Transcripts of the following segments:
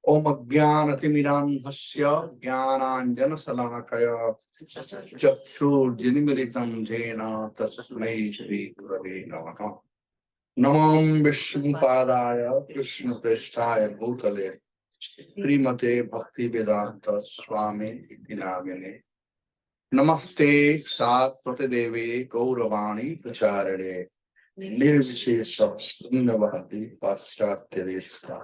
ओम अज्ञानतिमिरान्धस्य ज्ञानाञ्जनशलाकया चक्षुर्जिनिमिलितं येन तस्मै श्रीगुरवे नमः। नमो विष्णुपादाय कृष्णप्रेष्ठाय भूतले श्रीमते भक्तिवेदांत स्वामी इति नामिने। नमस्ते सात्वते देवे गौरवाणी प्रचारिणे निर्विशेष शून्यवादी पाश्चात्य देशस्था।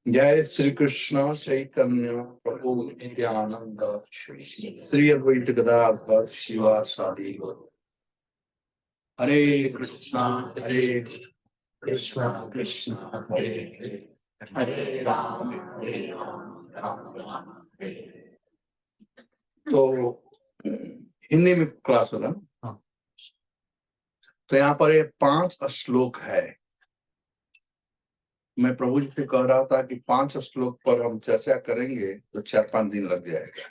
जय श्री कृष्ण चैतन्य प्रभु नित्यानंद श्री अद्वैत गदाधर शिवासादि गौर। हरे कृष्णा कृष्णा कृष्णा हरे हरे हरे राम राम राम हरे हरे। तो हिंदी में क्लास होगा ना? हाँ। तो यहाँ पर ये 5 श्लोक है। मैं प्रभु जी से कह रहा था कि 5 श्लोक पर हम चर्चा करेंगे तो 4-5 दिन लग जाएगा।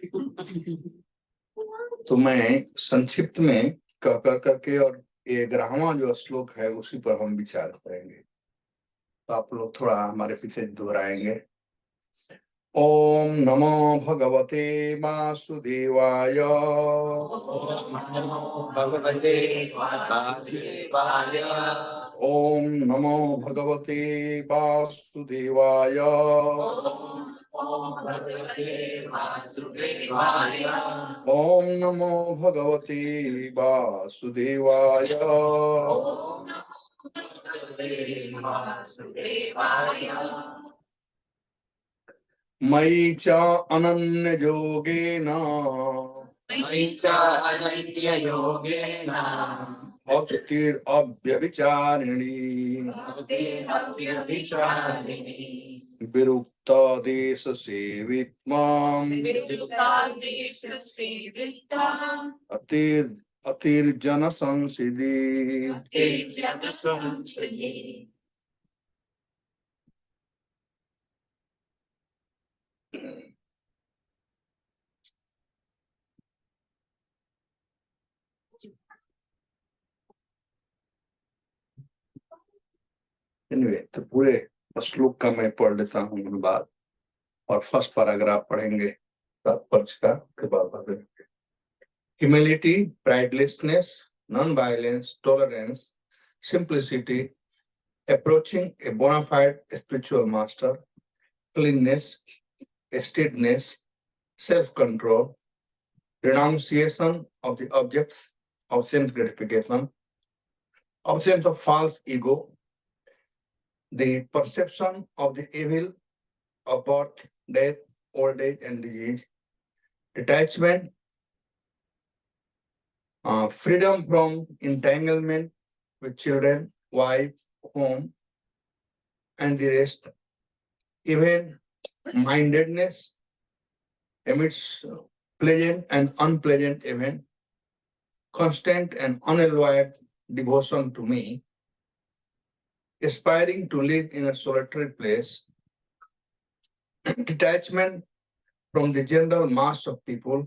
तो मैं संक्षिप्त में कह करके और ये 11वां जो श्लोक है उसी पर हम विचार करेंगे। तो आप लोग थोड़ा हमारे पीछे दोहराएंगे। ओम नमो भगवते वासुदेवाय। ओम नमो भगवते वासुदेवाय। ओम नमो भगवते वासुदेवाय। ओम नमो भगवते वासुदेवाय। मयि च अनन्य योगेन भक्तिरव्यभिचारिणी विरुक्त देश सेवित्वम् अतिर्जन संसिदि। तो पूरे श्लोक का मैं पढ़ लेता हूँ बाद और फर्स्ट पैराग्राफ पढ़ेंगे तात्पर्य का के बाद। Humility, pridelessness, non-violence, tolerance, simplicity, approaching a bona fide spiritual master, cleanness, steadiness, self-control, renunciation of the objects of sense gratification, absence of false ego, the perception of the evil of birth, death, old age, and disease, detachment, freedom from entanglement with children, wife, home, and the rest, even mindedness amidst pleasant and unpleasant event, constant and unalloyed devotion to me, aspiring to live in a solitary place, detachment from the general mass of people,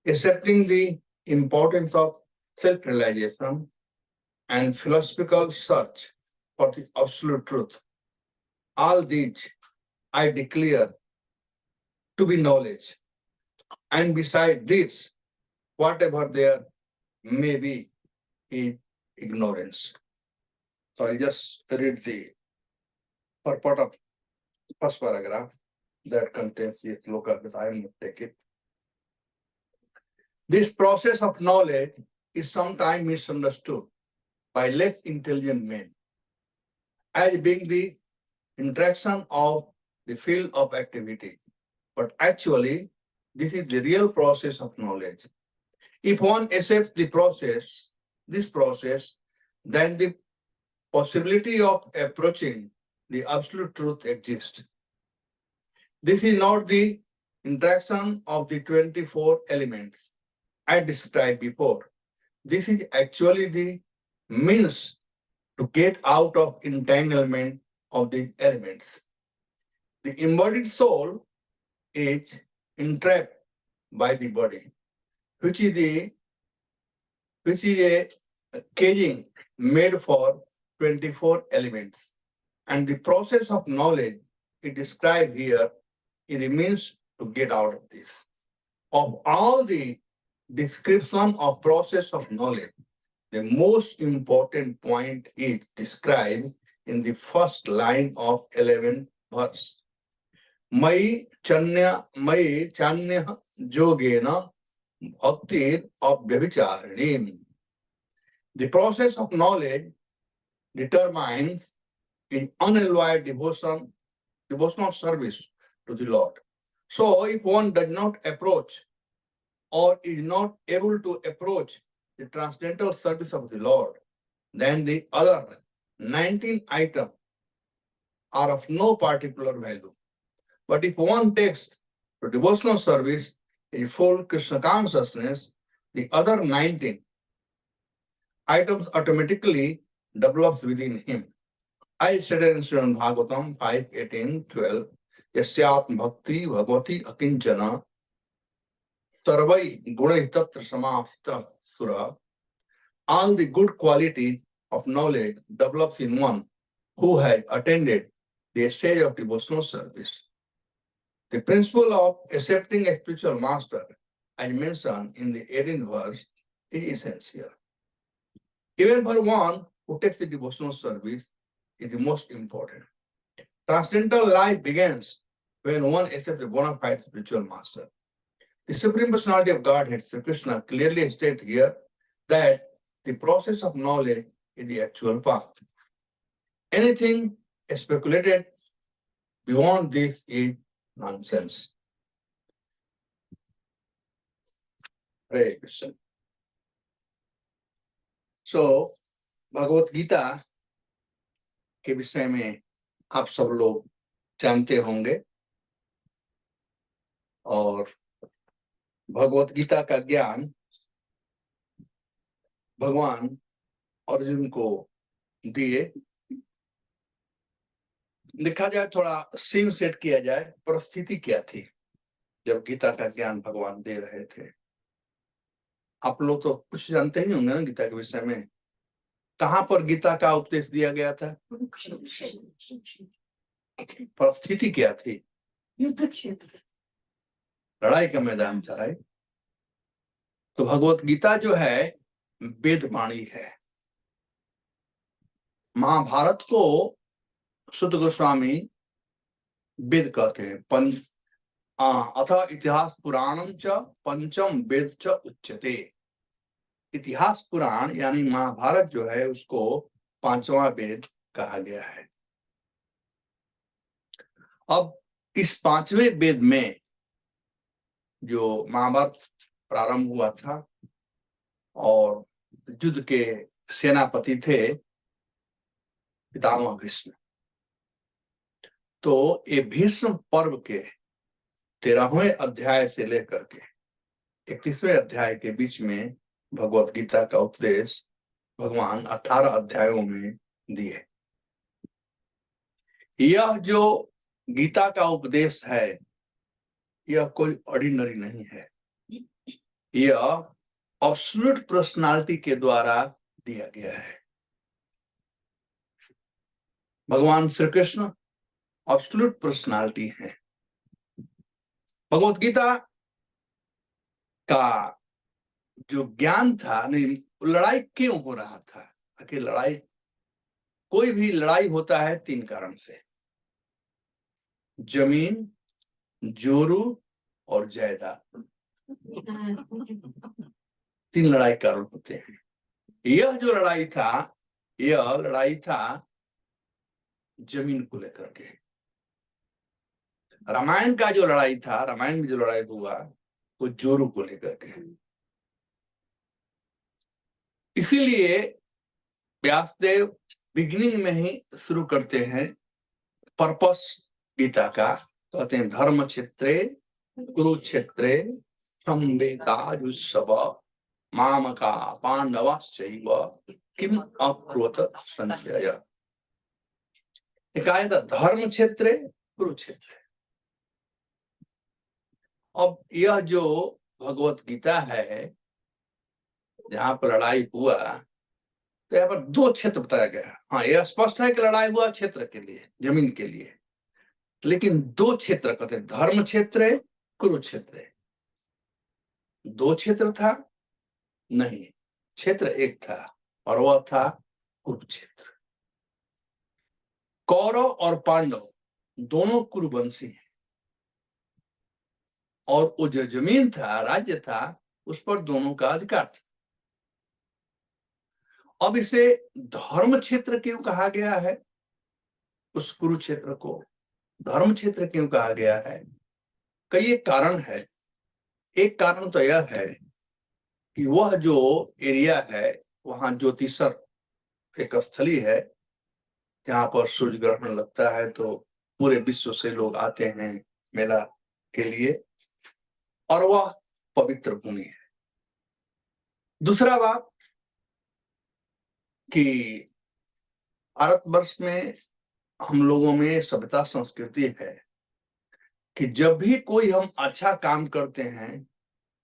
accepting the importance of self-realization and philosophical search for the absolute truth. All these I declare to be knowledge. And beside this, whatever there may be is ignorance. So I just read the purport of first paragraph that contains the sloka that I will take it. This process of knowledge is sometimes misunderstood by less intelligent men as being the interaction of the field of activity. But actually, this is the real process of knowledge. If one accepts this process, then the possibility of approaching the absolute truth exists. This is not the interaction of the 24 elements I described before. This is actually the means to get out of entanglement of these elements. The embodied soul is entrapped by the body, which is a caging made for 24 elements. And the process of knowledge it described here is the means to get out of this. Of all the description of process of knowledge, the most important point is described in the first line of 11th verse. मयि चान्य Jogen bhaktir abhyavicharani. The process of knowledge determines in unalloyed devotional service to the Lord. So if one does not approach or is not able to approach the transcendental service of the Lord, then the other 19 items are of no particular value. But if one takes to devotional service in full Krishna consciousness, the other 19 items automatically develops within him. I stated in Srimad Bhagavatam 5:18-12, Yasyatma bhakti bhagavati akinchana sarvai gunai tatra samastha sura. All the good qualities of knowledge develops in one who has attended the stage of devotional service. The principle of accepting a spiritual master, as mentioned in the 18th verse, is essential. Even for one who takes the devotional service, is the most important. Transcendental life begins when one accepts a bona fide spiritual master. The Supreme Personality of Godhead, Sri Krishna, clearly states here that the process of knowledge is the actual path. Anything speculated beyond this is nonsense. Hare Krishna. So, Bhagavad Gita के विषय में आप सब लोग जानते होंगे और भगवत गीता का ज्ञान भगवान अर्जुन को दिए। देखा जाए, थोड़ा सीन सेट किया जाए, परिस्थिति क्या थी जब गीता का ज्ञान भगवान दे रहे थे। आप लोग तो कुछ जानते ही होंगे ना गीता के विषय में। कहाँ पर गीता का उपदेश दिया गया था? परिस्थिति क्या थी? युद्ध क्षेत्र, लड़ाई का मैदान था, राइट? तो भगवत गीता जो है वेद वाणी है। महाभारत को सुत गोस्वामी वेद कहते हैं। अथ इतिहास पुराणम च पंचम वेद च उच्यते। इतिहास पुराण यानी महाभारत जो है उसको पांचवा वेद कहा गया है। अब इस पांचवें वेद में जो महाभारत प्रारंभ हुआ था और युद्ध के सेनापति थे पितामह भीष्म, तो ये भीष्म पर्व के 13वें अध्याय से लेकर के 31वें अध्याय के बीच में भगवत गीता का उपदेश भगवान 18 अध्यायों में दिए। यह जो गीता का उपदेश है यह कोई ऑर्डिनरी नहीं है, यह एब्सोल्यूट पर्सनालिटी के द्वारा दिया गया है। भगवान श्री कृष्ण एब्सोल्यूट पर्सनालिटी है। भगवत गीता का जो ज्ञान था, नहीं, लड़ाई क्यों हो रहा था? कि लड़ाई, कोई भी लड़ाई होता है 3 कारण से, जमीन, जोरू और जायदाद। 3 लड़ाई कारण होते हैं। यह जो लड़ाई था, यह लड़ाई था जमीन को लेकर के। रामायण का जो लड़ाई था, रामायण में जो लड़ाई हुआ वो जोरू को लेकर के। इसीलिए व्यासदेव बिगिनिंग में ही शुरू करते हैं पर्पस गीता का। कहते हैं धर्म क्षेत्रे कुरुक्षेत्रे संवेदाजुत्सव मामका पांडवाश्चैव किम अकुर्वत संजय। कहा था धर्म क्षेत्रे कुरुक्षेत्र। अब यह जो भगवत गीता है जहां पर लड़ाई हुआ, तो यहाँ पर 2 क्षेत्र बताया गया। हाँ, यह स्पष्ट है कि लड़ाई हुआ क्षेत्र के लिए, जमीन के लिए। लेकिन दो क्षेत्र कहते हैं, धर्म क्षेत्र है, कुरुक्षेत्र है। दो क्षेत्र था नहीं, क्षेत्र एक था और वह था कुरुक्षेत्र। कौरव और पांडव दोनों कुरुवंशी हैं और वो जो जमीन था, राज्य था, उस पर दोनों का अधिकार था। अब इसे धर्म क्षेत्र क्यों कहा गया है? उस कुरुक्षेत्र को धर्म क्षेत्र क्यों कहा गया है? कई एक कारण है। एक कारण तो यह है कि वह जो एरिया है, वहां ज्योतिषर एक स्थली है जहां पर सूर्य ग्रहण लगता है, तो पूरे विश्व से लोग आते हैं मेला के लिए, और वह पवित्र भूमि है। दूसरा बात कि भारतवर्ष में हम लोगों में सभ्यता संस्कृति है कि जब भी कोई हम अच्छा काम करते हैं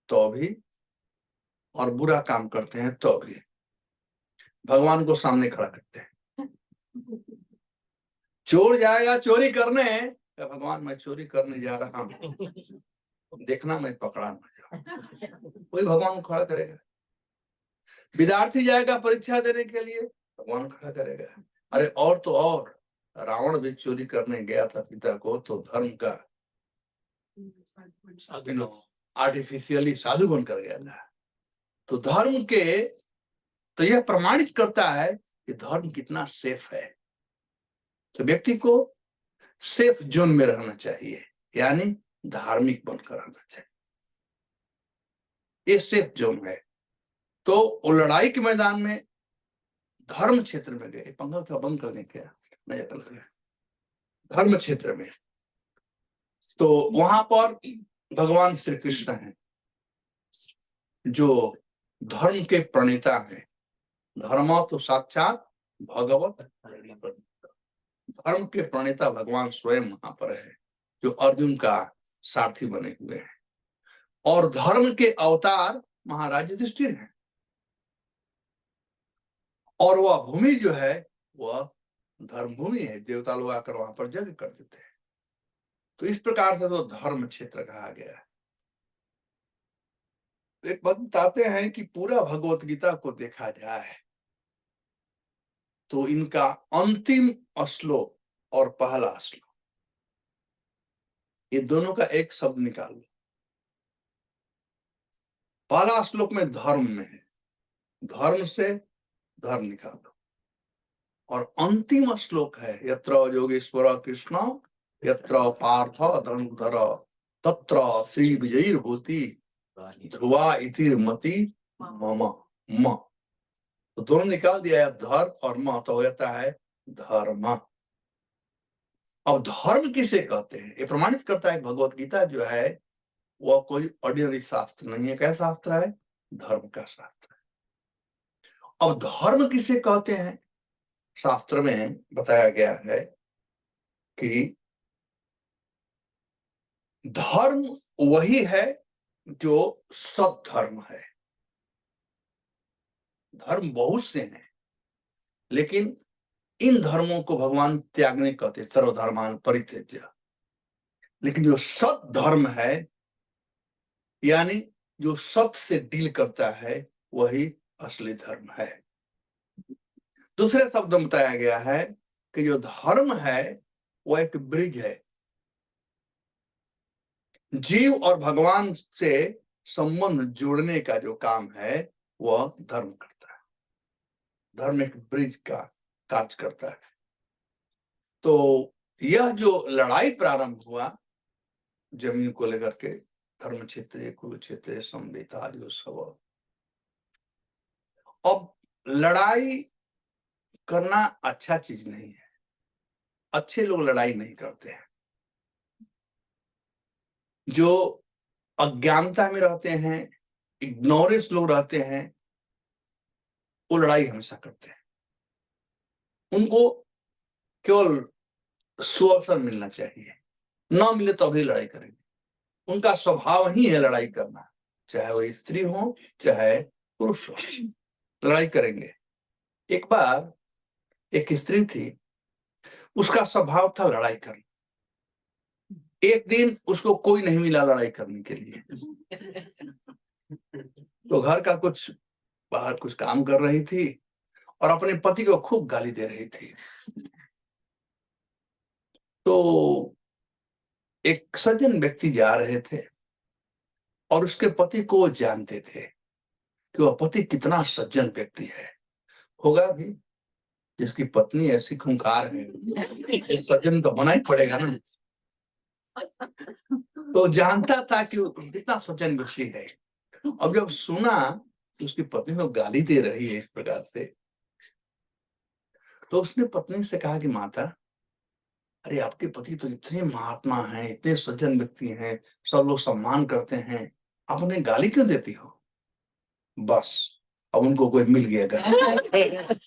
तो भी, और बुरा काम करते हैं तो भी, भगवान को सामने खड़ा करते हैं। चोर जाएगा चोरी करने, भगवान मैं चोरी करने जा रहा हूं, देखना मैं पकड़ा ना जाऊं। कोई भगवान को खड़ा करेगा। विद्यार्थी जाएगा परीक्षा देने के लिए, भगवान खड़ा करेगा। अरे और तो और, रावण भी चोरी करने गया था सीता को, तो धर्म का आर्टिफिशियली साधु बनकर गया था। तो धर्म के, तो यह प्रमाणित करता है कि धर्म कितना सेफ है। तो व्यक्ति को सेफ जोन में रहना चाहिए, यानी धार्मिक बनकर रहना चाहिए। ये सेफ जोन है। तो वो लड़ाई के मैदान में धर्म क्षेत्र में गए। पंखा थोड़ा बंद कर दें क्या, नहीं चल रहा है। धर्म क्षेत्र में, तो वहां पर भगवान श्री कृष्ण हैं जो धर्म के प्रणेता हैं। धर्म तो साक्षात भगवत, धर्म के प्रणेता भगवान स्वयं वहां पर है, जो अर्जुन का सारथी बने हुए हैं। और धर्म के अवतार महाराज युधिष्ठिर हैं। और वह भूमि जो है वह धर्म भूमि है, देवता लोग आकर वहां पर यज्ञ कर देते हैं। तो इस प्रकार से तो धर्म क्षेत्र कहा गया है। एक बात बताते हैं कि पूरा भगवत गीता को देखा जाए तो इनका अंतिम श्लोक और पहला श्लोक, ये दोनों का एक शब्द निकाल लो। पहला श्लोक में धर्म में है, धर्म से धर्म निकाल दो। और अंतिम श्लोक है यत्र योगेश्वर कृष्ण यत्र पार्थ धनुर्धर तत्र श्री विजयीर्भूति ध्रुवा इति मति मम म। तो दोनों निकाल दिया है, धर और म, तो हो जाता है धर्म। अब धर्म किसे कहते हैं? ये प्रमाणित करता है भगवत गीता जो है वह कोई ऑर्डिनरी शास्त्र नहीं है। क्या शास्त्र है? धर्म का शास्त्र है। अब धर्म किसे कहते हैं? शास्त्र में बताया गया है कि धर्म वही है जो सद्धर्म है। धर्म बहुत से हैं, लेकिन इन धर्मों को भगवान त्यागने कहते, सर्वधर्मान परित्यज्य। लेकिन जो सत धर्म है, यानी जो सत्य से डील करता है, वही असली धर्म है। दूसरे शब्द में बताया गया है कि जो धर्म है वह एक ब्रिज है। जीव और भगवान से संबंध जोड़ने का जो काम है वह धर्म करता है। धर्म एक ब्रिज का कार्य करता है। तो यह जो लड़ाई प्रारंभ हुआ जमीन को लेकर के, धर्म क्षेत्र कुरुक्षेत्र संवेता जो सब, अब लड़ाई करना अच्छा चीज नहीं है। अच्छे लोग लड़ाई नहीं करते हैं। जो अज्ञानता में रहते हैं, इग्नोरेंस लोग रहते हैं, वो लड़ाई हमेशा करते हैं। उनको केवल सुअवसर मिलना चाहिए, ना मिले तो भी लड़ाई करेंगे। उनका स्वभाव ही है लड़ाई करना, चाहे वो स्त्री हो चाहे पुरुष हो, लड़ाई करेंगे। एक बार एक स्त्री थी, उसका स्वभाव था लड़ाई करना। एक दिन उसको कोई नहीं मिला लड़ाई करने के लिए, तो घर का कुछ बाहर कुछ काम कर रही थी और अपने पति को खूब गाली दे रही थी। तो एक सज्जन व्यक्ति जा रहे थे और उसके पति को वो जानते थे कि वह पति कितना सज्जन व्यक्ति है, होगा भी, जिसकी पत्नी ऐसी खूंखार है, सज्जन तो होना ही पड़ेगा ना। तो जानता था कि वो कितना सज्जन व्यक्ति है। अब जब सुना कि उसकी पत्नी तो गाली दे रही है इस प्रकार से, तो उसने पत्नी से कहा कि माता, अरे आपके पति तो इतने महात्मा हैं, इतने सज्जन व्यक्ति हैं, सब लोग सम्मान करते हैं, आप उन्हें गाली क्यों देती हो? बस अब उनको कोई मिल गया घर।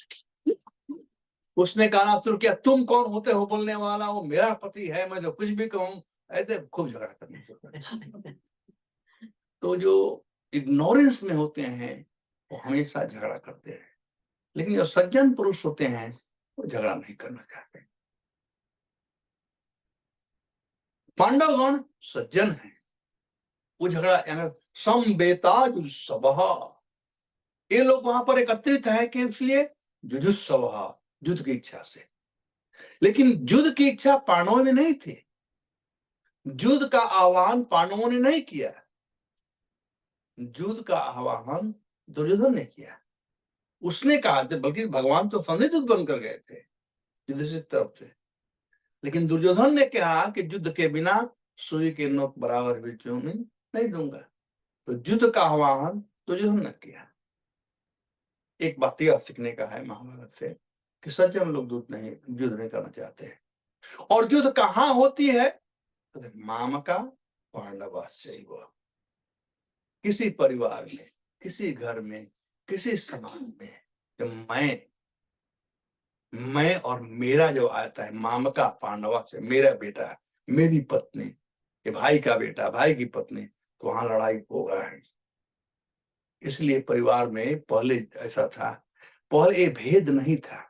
उसने कहना शुरू किया, तुम कौन होते हो बोलने वाला, वो मेरा पति है, मैं तो कुछ भी कहूं। ऐसे खूब झगड़ा करने शुरू। तो जो इग्नोरेंस में होते हैं वो हमेशा झगड़ा करते हैं, लेकिन जो सज्जन पुरुष होते हैं वो झगड़ा नहीं करना चाहते। पांडवगण सज्जन है, वो झगड़ा यानी समवेताज सभा, ये लोग वहां पर एकत्रित है कि इसलिए जुजुत्सवः, युद्ध की इच्छा से। लेकिन युद्ध की इच्छा पांडवों में नहीं थी, युद्ध का आह्वान पांडवों ने नहीं किया, युद्ध का आह्वान दुर्योधन ने किया। उसने कहा था, बल्कि भगवान तो संदिग्ध बनकर गए थे युधिष्ठिर तरफ से, लेकिन दुर्योधन ने कहा कि युद्ध के बिना सुई के नोक बराबर भी चूनी नहीं दूंगा। तो युद्ध का आह्वान दुर्योधन ने किया। एक बात यह सीखने का है महाभारत से कि सज्जन लोग युद्ध नहीं करना चाहते हैं। और युद्ध कहाँ होती है? मामका पांडवाश्चैव, किसी परिवार में, किसी घर में, किसी समाज में, जब मैं और मेरा जो आता है, मामका पांडवा से, मेरा बेटा, मेरी पत्नी, ये भाई का बेटा, भाई की पत्नी, तो वहां लड़ाई हो रहा है। इसलिए परिवार में पहले ऐसा था, पहले ये भेद नहीं था,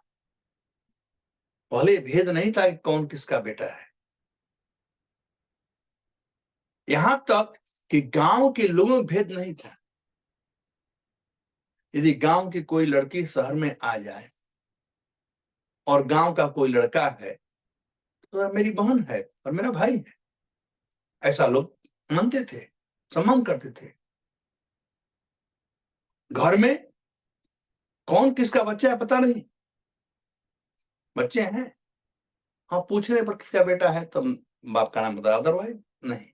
पहले भेद नहीं था कि कौन किसका बेटा है। यहां तक कि गांव के लोगों में भेद नहीं था। यदि गांव की कोई लड़की शहर में आ जाए और गांव का कोई लड़का है तो मेरी बहन है और मेरा भाई है, ऐसा लोग मानते थे, सम्मान करते थे। घर में कौन किसका बच्चा है पता नहीं, बच्चे हैं, हाँ पूछने पर किसका बेटा है तब बाप का नाम बता, अदरवाइज नहीं।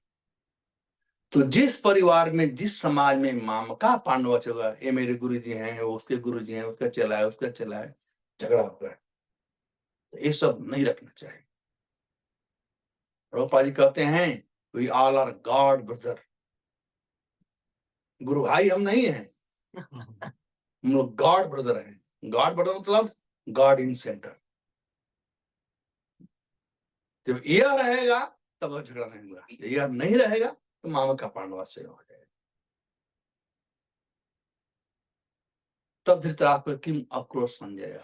तो जिस परिवार में, जिस समाज में मामका पांडव होगा, ये मेरे गुरुजी हैं, वो उसके गुरुजी हैं, उसका चला है, उसका चला है, झगड़ा होगा, तो ये सब नहीं रखना चाहिए। प्रभुपाद जी कहते हैं, we all are God brother, गुरु भाई हम नहीं हैं, हम लोग गॉड ब्रदर हैं। गॉड ब्रदर मतलब गॉड इन सेंटर। जब यह रहेगा तब झगड़ा नहीं होगा, यह नहीं रहेगा तो मामा का पांडवा से हो जाएगा। तब धृतराष्ट्र किम आक्रोश संजय।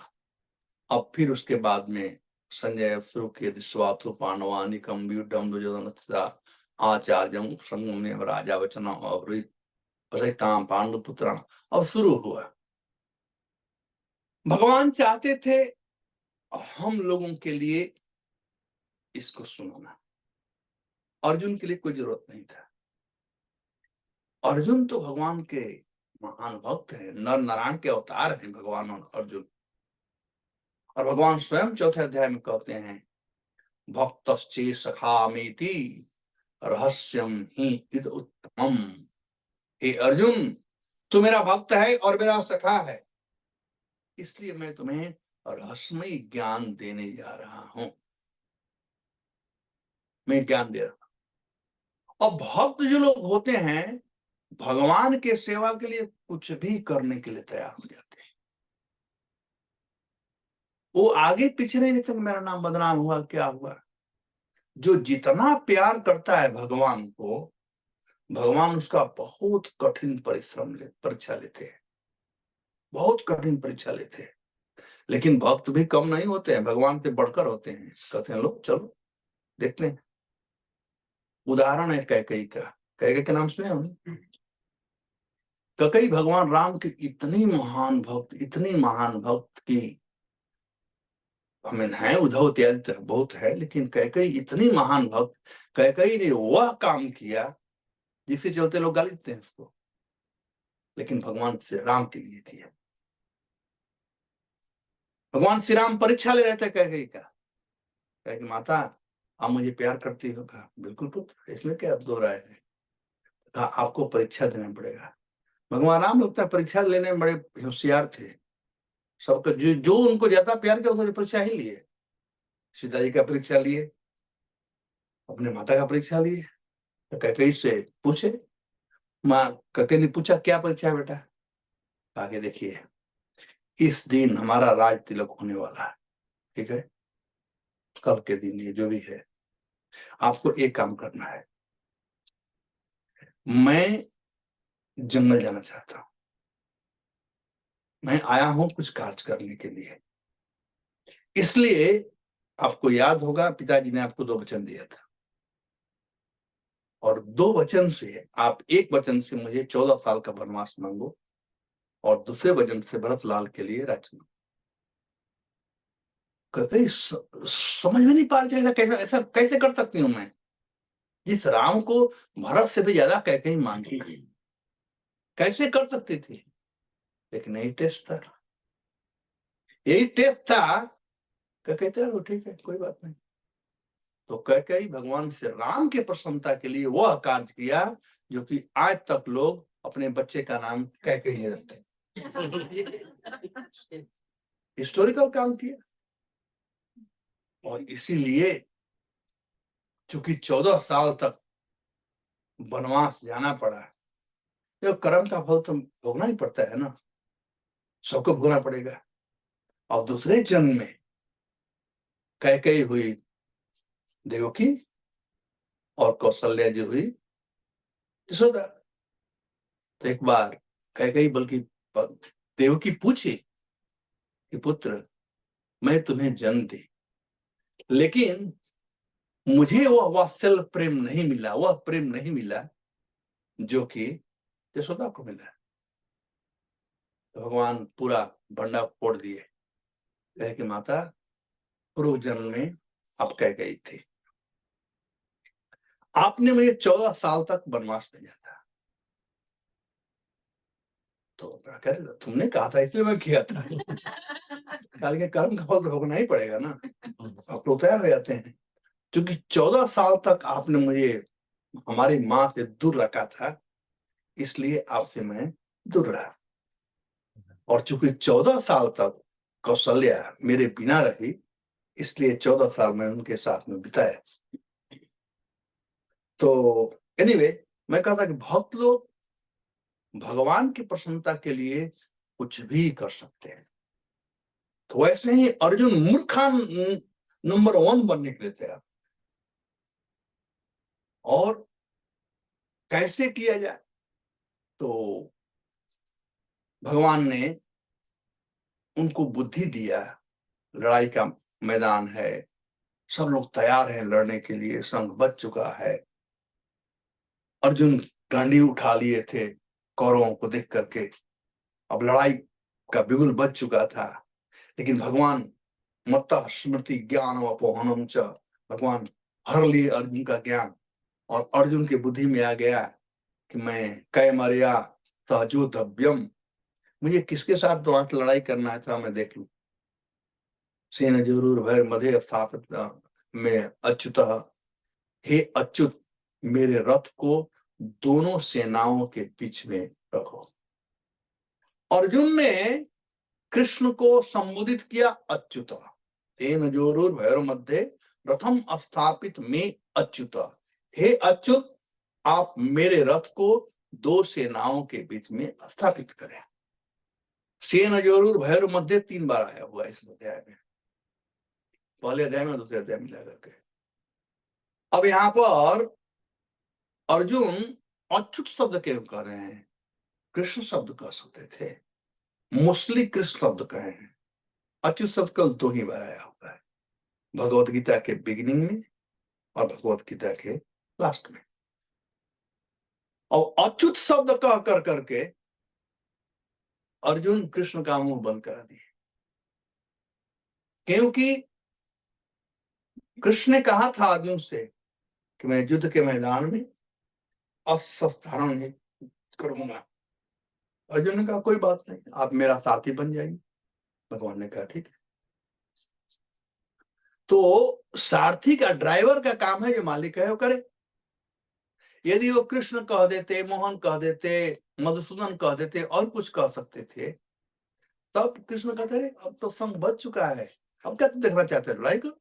अब फिर उसके बाद में संजय शुरू किए, स्वातु पांडवानिकम व्यूढ़म दुर्योधन आचार्यम संगम राजा वचन और पांडु पुत्राण। अब शुरू हुआ, भगवान चाहते थे हम लोगों के लिए इसको सुनाना, अर्जुन के लिए कोई जरूरत नहीं था। अर्जुन तो भगवान के महान भक्त हैं, नर नारायण के अवतार हैं भगवान और अर्जुन। और भगवान स्वयं चौथे अध्याय में कहते हैं, भक्तश्चे सखामेति रहस्यम ही इद उत्तमम। हे अर्जुन, तू मेरा भक्त है और मेरा सखा है, इसलिए मैं तुम्हें रहस्यमय ज्ञान देने जा रहा हूं। मैं ज्ञान दे रहा हूं। और भक्त जो लोग होते हैं भगवान के सेवा के लिए कुछ भी करने के लिए तैयार हो जाते हैं। वो आगे पीछे नहीं देखते मेरा नाम बदनाम हुआ क्या हुआ। जो जितना प्यार करता है भगवान को, भगवान उसका बहुत कठिन परीक्षा लेते हैं, बहुत कठिन परीक्षा लेते हैं। लेकिन भक्त भी कम नहीं होते हैं, भगवान से बढ़कर होते हैं। कहते हैं लोग चलो देखते हैं। उदाहरण है कैकेयी का। कैकेयी का नाम सुने हमने? कैकेयी भगवान राम की इतनी महान भक्त की, हमें है उद्धव इत्यादि बहुत है, लेकिन कैकेयी इतनी महान भक्त, कैकेयी ने वह काम किया जिसके चलते लोग गाली देते हैं उसको, लेकिन भगवान श्री राम के लिए किया। भगवान श्री राम परीक्षा ले रहे थे कैकेयी का, कहे कि माता आप मुझे प्यार करती हो? कहा बिल्कुल पुत्र, इसमें क्या दो राय है। कहा आपको परीक्षा देना पड़ेगा। भगवान राम लगता है परीक्षा लेने में बड़े होशियार थे। सबका जो उनको ज्यादा प्यार किया उसको परीक्षा ही लिए। सीता जी का परीक्षा लिए, अपने माता का परीक्षा लिए। तो कैकेयी से पूछे, माँ कैकेयी ने पूछा क्या परीक्षा है बेटा? आगे देखिए, इस दिन हमारा राज तिलक होने वाला है, ठीक है, कल के दिन ये जो भी है, आपको एक काम करना है। मैं जंगल जाना चाहता हूं, मैं आया हूं कुछ कार्य करने के लिए, इसलिए आपको याद होगा पिताजी ने आपको 2 वचन दिया था, और 2 वचन से आप एक वचन से मुझे 14 साल का वनवास मांगो और दूसरे वचन से भरतलाल के लिए राज्य मांगो। कहते समझ में नहीं पा रहे ऐसा कैसे कर सकती हूं मैं, जिस राम को भरत से भी ज्यादा कैकेयी मानती थी, कैसे कर सकती थी? लेकिन यही टेस्ट था, यही टेस्ट था। कहते हैं ठीक है कोई बात नहीं। तो कैकेयी भगवान श्री राम के प्रसन्नता के लिए वह कार्य किया जो कि आज तक लोग अपने बच्चे का नाम कैकेयी नहीं रखते। हिस्टोरिकल काम किया, और इसीलिए चूंकि 14 साल तक वनवास जाना पड़ा, तो कर्म का फल तो भोगना ही पड़ता है ना, सबको भोगना पड़ेगा। और दूसरे जन्म में कैकेयी हुई देवकी और कौशल्या जी हुई यशोदा। तो एक बार कैकेयी बल्कि देवकी पूछी कि पुत्र मैं तुम्हें जन्म दी, लेकिन मुझे वह वात्सल्य प्रेम नहीं मिला, वह प्रेम नहीं मिला जो कि यशोदा को मिला। तो भगवान पूरा भंडा फोड़ दिए, कहे कि माता पूर्व जन्म में आप कैकेयी थी, आपने मुझे 14 साल तक वनवास भेजा था, तो तुमने कहा था इसलिए मैं किया था। लेकिन कर्म का फल तो भोगना ही पड़ेगा ना, आप लोग तैयार हो जाते हैं। क्योंकि 14 साल तक आपने मुझे हमारी माँ से दूर रखा था, इसलिए आपसे मैं दूर रहा। और चूंकि 14 साल तक कौशल्या मेरे बिना रही, इसलिए 14 साल मैं उनके साथ में बिताया। तो एनीवे मैं कहता कि बहुत लोग भगवान की प्रसन्नता के लिए कुछ भी कर सकते हैं। तो वैसे ही अर्जुन मूर्खान नंबर 1 बनने के लिए तैयार। और कैसे किया जाए? तो भगवान ने उनको बुद्धि दिया, लड़ाई का मैदान है, सब लोग तैयार हैं लड़ने के लिए, संघ बच चुका है। अर्जुन गांडी उठा लिए थे कौरवों को देख करके, अब लड़ाई का बिगुल बच चुका था। लेकिन भगवान मत्तः स्मृति ज्ञान अपोहनम च, भगवान हर लिए अर्जुन का ज्ञान, और अर्जुन की बुद्धि में आ गया कि मैं कैमर्या सहजोधव्यम, मुझे किसके साथ तो आज लड़ाई करना है, तो मैं देख लूं। सेन जरूर भैर मध्य स्थापित में अच्युत, हे अच्युत मेरे रथ को दोनों सेनाओं के बीच में रखो। अर्जुन ने कृष्ण को संबोधित किया अच्युत, तेन जोरुर भैर मध्य रथम स्थापित में अच्युत, हे अच्युत आप मेरे रथ को 2 सेनाओं के बीच में स्थापित करें। सेन जोरुर भैर मध्य 3 बार आया हुआ इस अध्याय में, पहले अध्याय में दूसरे अध्याय मिला करके। अब यहां पर अर्जुन अच्युत शब्द क्यों कह रहे हैं? कृष्ण शब्द कह सकते थे, मोस्टली कृष्ण शब्द कहे हैं। अच्युत शब्द कल 2 ही बार आया हुआ है, भगवत गीता के बिगिनिंग में और भगवत गीता के लास्ट में। और अच्युत शब्द कह कर करके अर्जुन कृष्ण का मुंह बंद करा दिए, क्योंकि कृष्ण ने कहा था अर्जुन से कि मैं युद्ध के मैदान में अस्त्र धारण नहीं करूंगा। अर्जुन ने कहा कोई बात नहीं, आप मेरा साथी बन जाइए। भगवान ने कहा ठीक है। तो सारथी का, ड्राइवर का काम है, जो मालिक है वो करे। यदि वो कृष्ण कह देते, मोहन कह देते, मधुसूदन कह देते, और कुछ कह सकते थे, तब कृष्ण कहते रहे अब तो संग बच चुका है, अब क्या तुम देखना चाहते हैं, लड़ाई करो।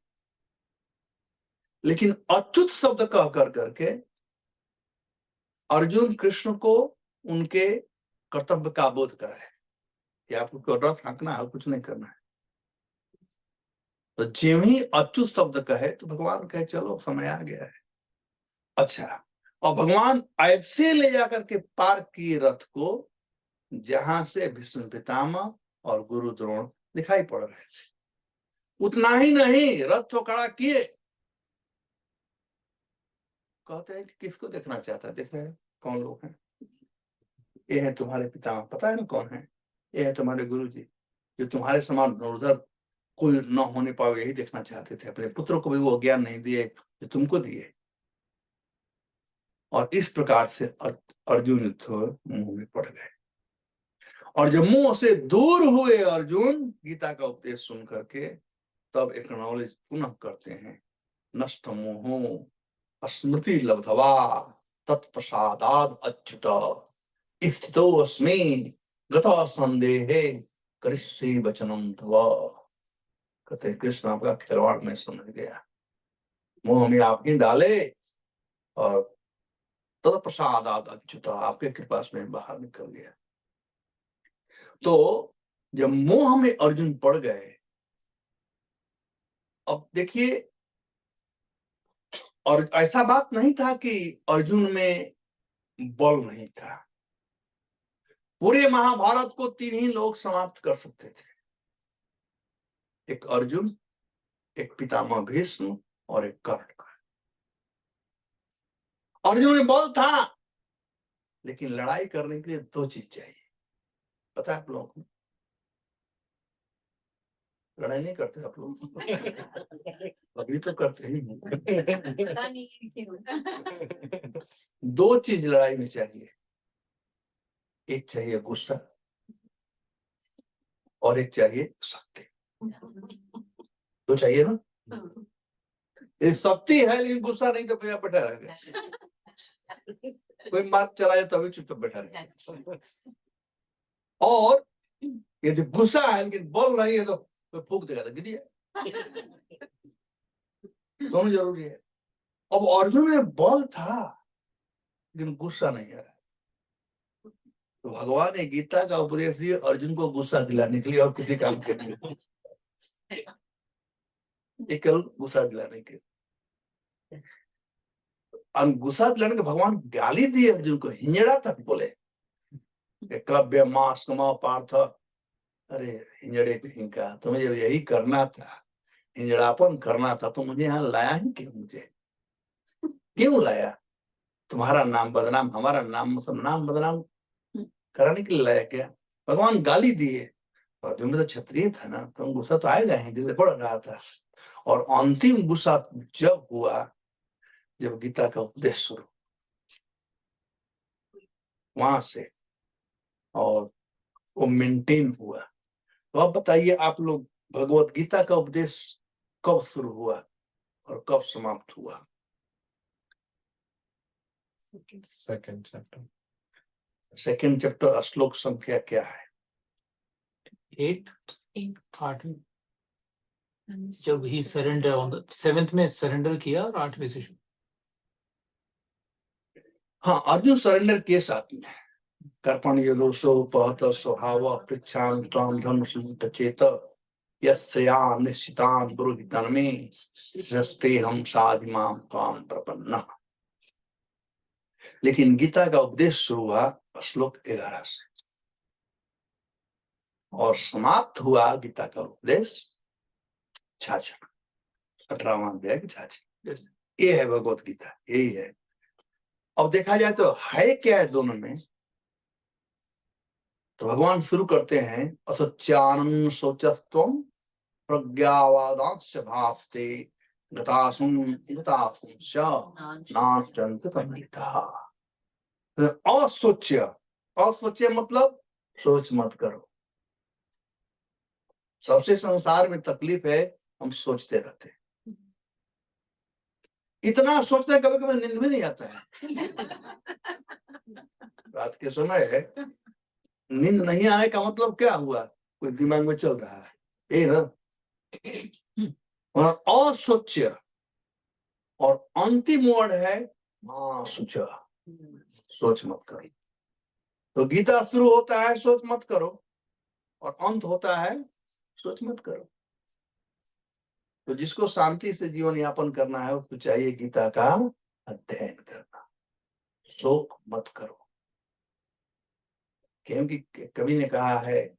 लेकिन अच्युत शब्द कह कर करके अर्जुन कृष्ण को उनके कर्तव्य का बोध कराए कि आपको रथ हाँकना है, कुछ नहीं करना है। तो जिम ही अच्युत शब्द कहे तो भगवान कहे चलो समय आ गया है। अच्छा, और भगवान ऐसे ले जाकर के पार किए रथ को जहां से भीष्म पितामह और गुरु द्रोण दिखाई पड़ रहे थे। उतना ही नहीं, रथ तो खड़ा किए, कहते हैं कि किसको देखना चाहता है, देख रहे हैं कौन लोग हैं, ये है तुम्हारे पितामह, पता है ना कौन है, ये है तुम्हारे गुरु जी, जो तुम्हारे समान उधर कोई न होने पाए, यही देखना चाहते थे। अपने पुत्र को भी वो ज्ञान नहीं दिए जो तुमको दिए। और इस प्रकार से अर्जुन मुंह में पड़ गए। और जब मुंह से दूर हुए अर्जुन गीता का उपदेश सुन करके, तब एक्नॉलेज पुनः करते हैं, नष्ट मोहो स्मृति लब्धवा तत्प्रसादाद अच्युत स्थितो अस्मि गता संदेहे करिष्ये वचनम तव। कहते कृष्ण आपका खिलवाड़ में समझ गया, मुंह में आप ही डाले और तत्प्रसादाद अच्युत, आपके कृपा से बाहर निकल गया। तो जब मोह में अर्जुन पड़ गए, अब देखिए, और ऐसा बात नहीं था कि अर्जुन में बल नहीं था। पूरे महाभारत को 3 ही लोग समाप्त कर सकते थे, एक अर्जुन, एक पितामह भीष्म और एक कर्ण। अर्जुन में बल था, लेकिन लड़ाई करने के लिए 2 चीज चाहिए। पता है आप लोगों को? लड़ाई नहीं करते आप लोग? अभी तो करते ही नहीं। 2 चीज लड़ाई में चाहिए, एक चाहिए गुस्सा और एक चाहिए शक्ति। 2 चाहिए ना? ये शक्ति है लेकिन गुस्सा नहीं तो फिर बैठा रहेगा। कोई बात चलाए तभी चुपचाप बैठा रहेगा। और यदि गुस्सा है लेकिन बल नहीं है तो फूक देगा, तो गिरिए। दोनों जरूरी है। अब अर्जुन में बल था लेकिन गुस्सा नहीं आ रहा, तो भगवान ने गीता का उपदेश दिया अर्जुन को गुस्सा दिलाने के लिए, और किसी काम के लिए, केवल गुस्सा दिलाने के। गुस्सा दिलाने के भगवान गाली दिए अर्जुन को, हिंजड़ा तक बोले, एकलव्य मास्कमा पार्थ, अरे हिंजड़े कहीं का, तुम्हें जब यही करना था, हिंजड़ापन करना था, तो मुझे यहाँ लाया ही क्यों? मुझे क्यों लाया? तुम्हारा नाम बदनाम, हमारा नाम, मतलब नाम बदनाम कराने के लिए लाया क्या? भगवान गाली दिए। अर्जुन में तो क्षत्रिय था ना, तो गुस्सा तो आएगा ही, दिल पड़ रहा था। और अंतिम गुस्सा जब हुआ, जब गीता का उपदेश शुरू, वहां से और वो मेंटेन हुआ। तो अब बताइए आप लोग, भगवत गीता का उपदेश कब शुरू हुआ और कब समाप्त हुआ? Second chapter. श्लोक संख्या क्या है? 8 जब ही सरेंडर ऑन द 7th में सरेंडर किया और 8वें से शुरू। हाँ, अर्जुन सरेंडर किए साथ में। कर्पण्यदोषोपहत स्वभाव पृच्छामि त्वां धर्मसंयुतचेत यस्यां निश्चितां ब्रूहि मे यस्तेहं साधिमां त्वां प्रपन्नः। लेकिन गीता का उपदेश शुरू हुआ श्लोक 11 से और समाप्त हुआ गीता का उपदेश 18वां अध्याय की 6। ये है भगवत गीता, यही है अब देखा जाए तो है क्या है दोनों में, तो भगवान शुरू करते हैं असोच्यानंद सोचस्तम प्रज्ञावादांश भास्ते गतासुम गतासुंच नास्त्यंत पंडिता। असोच्य, असोच्य मतलब सोच मत करो। सबसे संसार में तकलीफ है हम सोचते रहते हैं, इतना सोचते हैं कभी कभी नींद भी नहीं आता है। रात के समय नींद नहीं आने का मतलब क्या हुआ, कोई दिमाग में चल रहा है, ये ना। असोच्य और अंतिम वर्ड है सोच, सोच मत करो। तो गीता शुरू होता है सोच मत करो और अंत होता है सोच मत करो। तो जिसको शांति से जीवन यापन करना है उसको चाहिए गीता का अध्ययन करना, शोक मत करो। क्योंकि कवि ने कहा है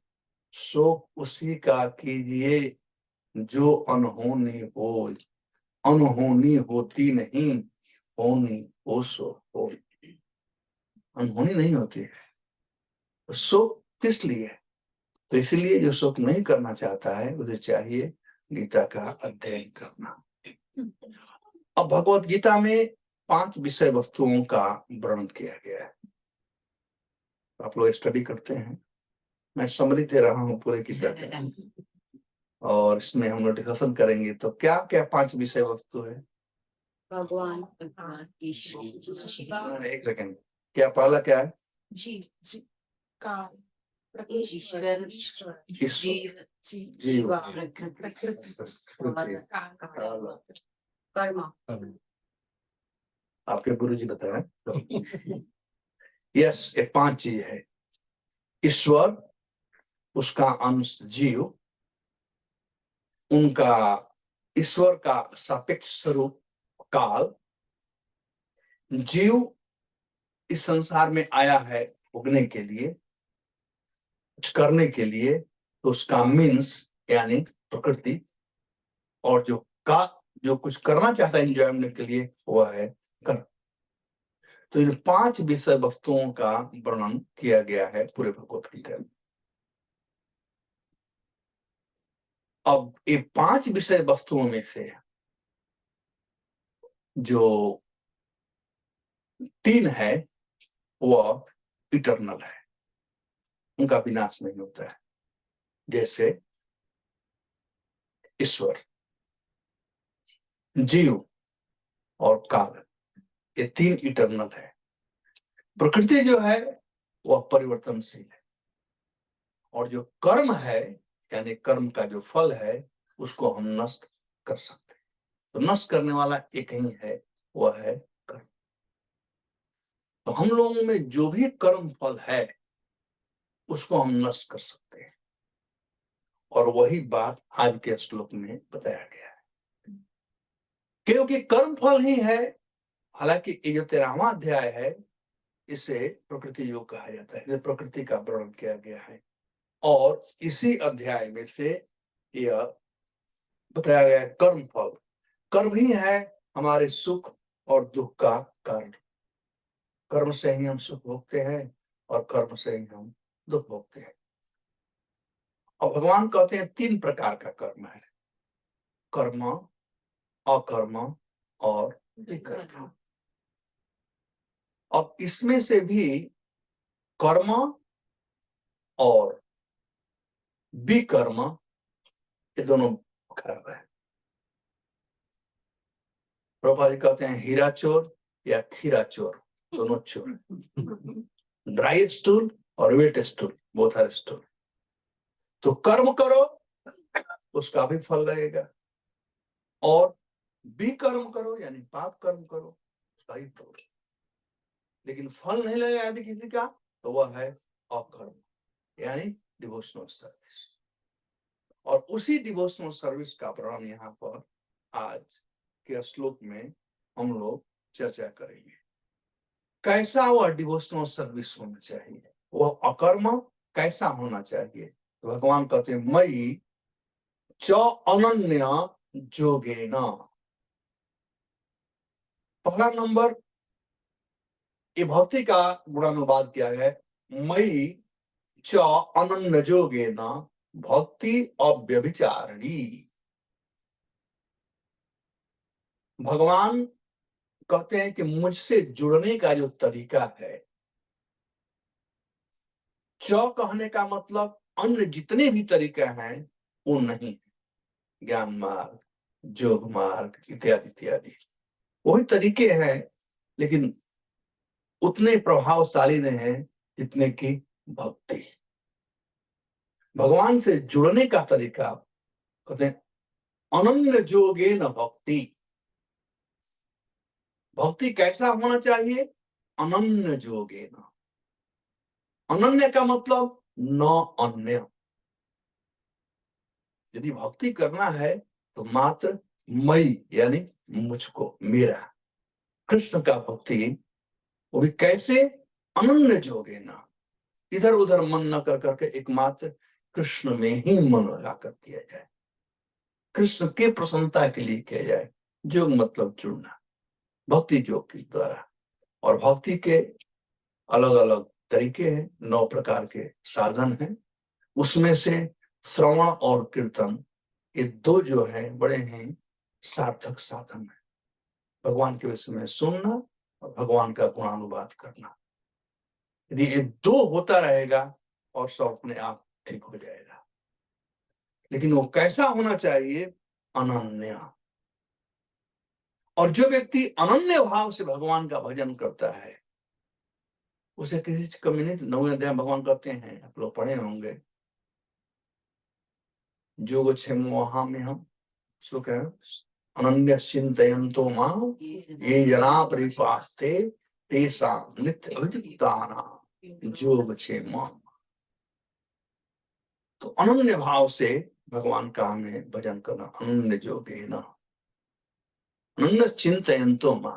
शोक उसी का कीजिए जो अनहोनी हो, अनहोनी होती नहीं, होनी हो सो हो। अनहोनी नहीं होती है। शोक किस लिए? तो इसलिए जो शोक नहीं करना चाहता है उसे चाहिए गीता का अध्ययन करना। अब भगवत गीता में 5 विषय वस्तुओं का वर्णन किया गया है। आप लोग स्टडी करते हैं, मैं समरी दे रहा हूँ पूरे गीता का, और इसमें हम लोग डिस्कशन करेंगे। तो क्या क्या 5 विषय वस्तु है? भगवान, भगवान, ईश्वर, एक सेकेंड, क्या पहला क्या है? जीव, काल, ईश्वर, जीव, जीव, कर्म। आपके गुरु जी बताया। यस, ये 5 चीज है। ईश्वर, उसका अंश जीव, उनका ईश्वर का सापेक्ष स्वरूप काल, जीव इस संसार में आया है भोगने के लिए, कुछ करने के लिए, तो उसका मीन्स यानी प्रकृति, और जो कुछ करना चाहता है एंजॉयमेंट के लिए वह है कर्म। तो इन 5 विषय वस्तुओं का वर्णन किया गया है पूरे भगवत गीता में। अब ये 5 विषय वस्तुओं में से जो 3 है वह इटर्नल है, उनका विनाश नहीं होता है। जैसे ईश्वर, जीव और काल, ये 3 इटर्नल है। प्रकृति जो है वह परिवर्तनशील है, और जो कर्म है यानी कर्म का जो फल है उसको हम नष्ट कर सकते हैं। तो नष्ट करने वाला एक ही है, वह है कर्म। तो हम लोगों में जो भी कर्म फल है उसको हम नष्ट कर सकते हैं, और वही बात आज के श्लोक में बताया गया है। क्योंकि कर्म फल ही है, हालांकि ये जो 13वां अध्याय है इसे प्रकृति योग कहा जाता है, प्रकृति का वर्णन किया गया है, और इसी अध्याय में से यह बताया गया है कर्म फल। कर्म ही है हमारे सुख और दुख का कारण। कर्म से ही हम सुख भोगते हैं और कर्म से ही हम दुख भोगते हैं। और भगवान कहते हैं 3 प्रकार का कर्म है, कर्म, अकर्म और विकर्म। अब इसमें से भी कर्म और विकर्म ये दोनों खराब है। प्रभुपाद जी कहते हैं हीरा चोर या खीरा चोर, दोनों चोर। ड्राई स्टूल और wet stool, both are stool. तो कर्म करो उसका भी फल लगेगा, और विकर्म करो यानी पाप कर्म करो उसका ही फल, लेकिन फल नहीं लगेगा यदि किसी का, तो वह है अकर्म यानी डिवोशनल सर्विस। और उसी डिवोशनल सर्विस का वर्णन यहाँ पर आज के श्लोक में हम लोग चर्चा करेंगे। कैसा वह डिवोशनल सर्विस होना चाहिए, वह अकर्म कैसा होना चाहिए। तो भगवान कहते हैं मई च अनन्य जोगेन। पहला नंबर ये भक्ति का गुणानुवाद किया गया है, मई च अनन्य जोगे न भक्ति अव्यभिचारिणी। भगवान कहते हैं कि मुझसे जुड़ने का जो तरीका है, च कहने का मतलब अन्य जितने भी तरीके हैं वो नहीं, ज्ञान मार्ग, योग मार्ग इत्यादि इत्यादि वही तरीके हैं, लेकिन उतने प्रभावशाली नहीं है जितने की भक्ति। भगवान से जुड़ने का तरीका कहते हैं अनन्य जोगे न भक्ति। भक्ति कैसा होना चाहिए? अनन्य जोगे न। अनन्य का मतलब न अन्य। यदि भक्ति करना है तो मात्र मई यानी मुझको, मेरा, कृष्ण का भक्ति, वो भी कैसे? अनन्य जोगे न, इधर उधर मन न कर करके एकमात्र कृष्ण में ही मन लगाकर किया जाए, कृष्ण के प्रसन्नता के लिए किया जाए। योग मतलब जुड़ना, भक्ति योग के द्वारा। और भक्ति के अलग अलग तरीके हैं, 9 प्रकार के साधन हैं। उसमें से श्रवण और कीर्तन, ये 2 जो है बड़े हैं सार्थक साधन है। भगवान के विषय में सुनना और भगवान का गुणानुवाद करना, यदि ये 2 होता रहेगा और सब अपने आप ठीक हो जाएगा। लेकिन वो कैसा होना चाहिए? अनन्य। और जो व्यक्ति अनन्य भाव से भगवान का भजन करता है उसे किसी चीज कमी नहीं। 9वें अध्याय भगवान कहते हैं, आप लोग पढ़े होंगे, जो वहां में हम श्लोक है, अनन्य चिंतयन्तो मां ये जना परिपास्ते तेषां नित्य अभियुक्तानां योगक्षेमः। तो अनन्य भाव से भगवान का हमें भजन करना, अनन्य जोगेन, अनन्य चिंतयन्तो मां।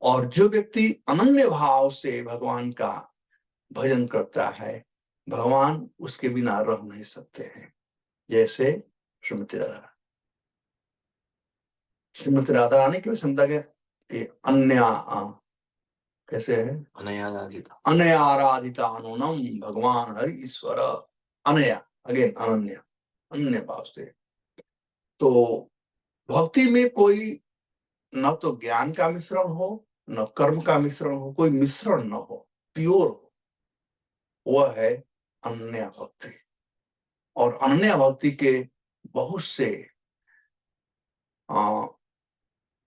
और जो व्यक्ति अनन्य भाव से भगवान का भजन करता है, भगवान उसके बिना रह नहीं सकते हैं। जैसे श्रीमती राधा, श्रीमती राधा रानी की क्षमता के कि अन्य कैसे है? अनयाराधिता अनुनम भगवान हरि ईश्वर। अनया अगेन अनन्य, अन्य भाव से। तो भक्ति में कोई न तो ज्ञान का मिश्रण हो, न कर्म का मिश्रण हो, कोई मिश्रण न हो, प्योर हो, वह है अनन्य भक्ति। और अनन्य भक्ति के बहुत से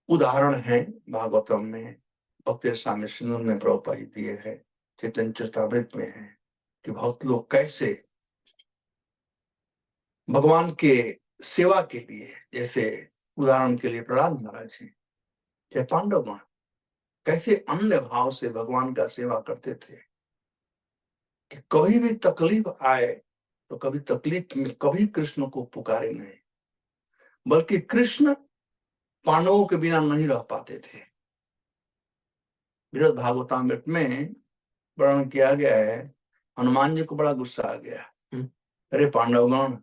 उदाहरण हैं भागवतम में, भक्ति रसामृत सिंधु में प्रभुपाद जी दिए हैं, चैतन्य चरितामृत में है कि भक्त लोग कैसे भगवान के सेवा के लिए, जैसे उदाहरण के लिए प्रहलाद महाराज जी या पांडवगण कैसे अन्य भाव से भगवान का सेवा करते थे कि कभी भी तकलीफ आए तो कभी तकलीफ में कभी कृष्ण को पुकारे नहीं, बल्कि कृष्ण पांडवों के बिना नहीं रह पाते थे। बृहद भागवतामृत में वर्णन किया गया है, हनुमान जी को बड़ा गुस्सा आ गया, अरे पांडवगण,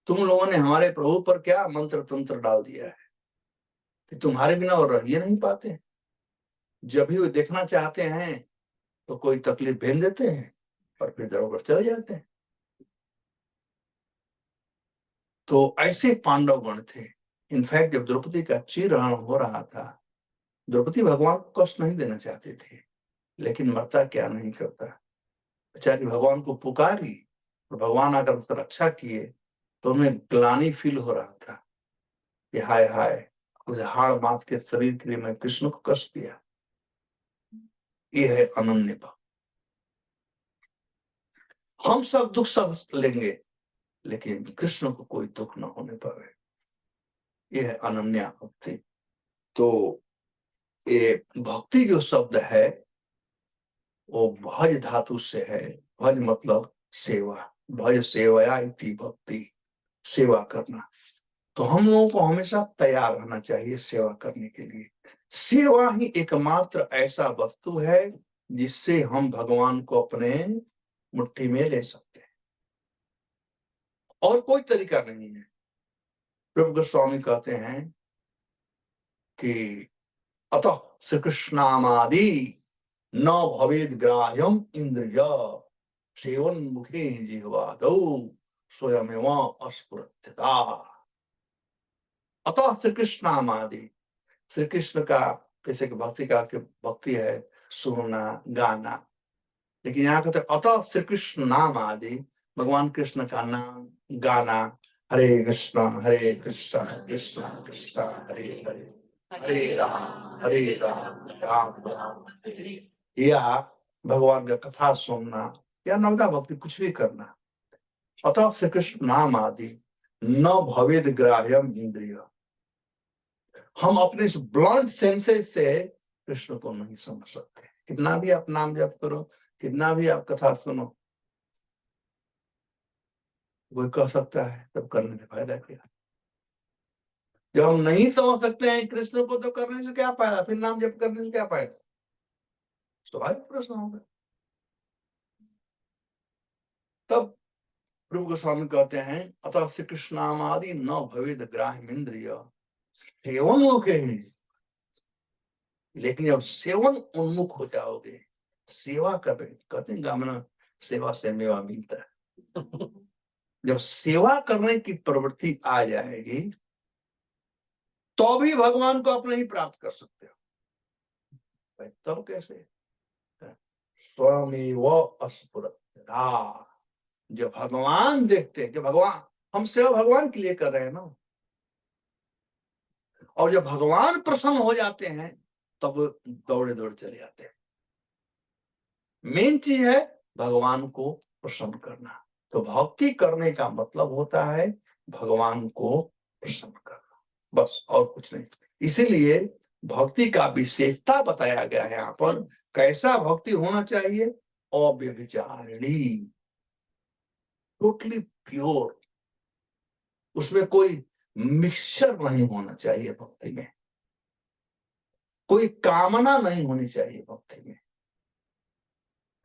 तुम लोगों ने हमारे प्रभु पर क्या मंत्र तंत्र डाल दिया है कि तुम्हारे बिना वो रह ही नहीं पाते। जब भी वो देखना चाहते हैं तो कोई तकलीफ भेज देते हैं और फिर दरोगर चले जाते हैं। तो ऐसे पांडवगण थे। इनफैक्ट जब द्रौपदी का चीरहरण हो रहा था, द्रौपदी भगवान को कष्ट नहीं देना चाहते थे, लेकिन मरता क्या नहीं करता, बेचारी भगवान को पुकारी और भगवान आकर उसका रक्षा किए तो उन्हें ग्लानि फील हो रहा था कि हाय हाय, उस हाड़ माथ के शरीर के लिए मैं कृष्ण को कष्ट दिया। ये है अनन्य भाव। हम सब दुख सब लेंगे लेकिन कृष्ण को कोई दुख न होने पावे, ये है अनन्या भक्ति। तो ये भक्ति जो शब्द है वो भज धातु से है। भज मतलब सेवा, भज सेवया इति भक्ति, सेवा करना। तो हम लोगों को हमेशा तैयार रहना चाहिए सेवा करने के लिए। सेवा ही एकमात्र ऐसा वस्तु है जिससे हम भगवान को अपने मुट्ठी में ले सकते हैं, और कोई तरीका नहीं है। प्रभु गोस्वामी कहते हैं कि अतः श्री कृष्णामादि न भवेद ग्राह्यम इंद्रिय सेवन मुखे जिह्वादौ स्वयमेव अस्फुरत्यता। अतः श्री कृष्णामादि, श्री कृष्ण का जैसे कि भक्ति है सुनना गाना, लेकिन यहाँ कहते अतः श्री कृष्ण नाम आदि, भगवान कृष्ण का नाम गाना, हरे कृष्ण कृष्ण कृष्ण हरे हरे, हरे राम राम राम हरे, या भगवान का कथा सुनना या नवदा भक्ति कुछ भी करना। अतः श्री कृष्ण नाम आदि न भवेद ग्राह्यम इंद्रिय, हम अपने इस ब्लंट सेंसेस से कृष्ण को नहीं समझ सकते। कितना भी आप नाम जप करो, कितना भी आप कथा सुनो, कोई कह सकता है तब करने से फायदा क्या। जब हम नहीं समझ सकते हैं कृष्ण को तो करने से क्या फायदा, फिर नाम जप करने से क्या फायदा। स्वाभाविक प्रश्न होगा। तब प्रभु गोस्वामी कहते हैं अतः श्री कृष्ण नाम आदि न भवेद ग्राह्यम इंद्रिय सेवन मुखे ही। लेकिन जब सेवन उन्मुख हो जाओगे, सेवा कर रहे, कहते हैं गामना सेवा से मेवा मिलता है। जब सेवा करने की प्रवृत्ति आ जाएगी तो भी भगवान को अपने ही प्राप्त कर सकते हो। भाई तब कैसे, स्वयं वो अस्फुरत्यता। जब भगवान देखते हैं कि भगवान, हम सेवा भगवान के लिए कर रहे हैं ना, और जब भगवान प्रसन्न हो जाते हैं तब दौड़े दौड़ चले जाते हैं। मेन चीज है भगवान को प्रसन्न करना। तो भक्ति करने का मतलब होता है भगवान को प्रसन्न करना, बस और कुछ नहीं। इसीलिए भक्ति का विशेषता बताया गया है यहाँ पर। कैसा भक्ति होना चाहिए, अव्यभिचारिणी, टोटली प्योर, उसमें कोई मिक्सचर नहीं होना चाहिए भक्ति में, कोई कामना नहीं होनी चाहिए भक्ति में।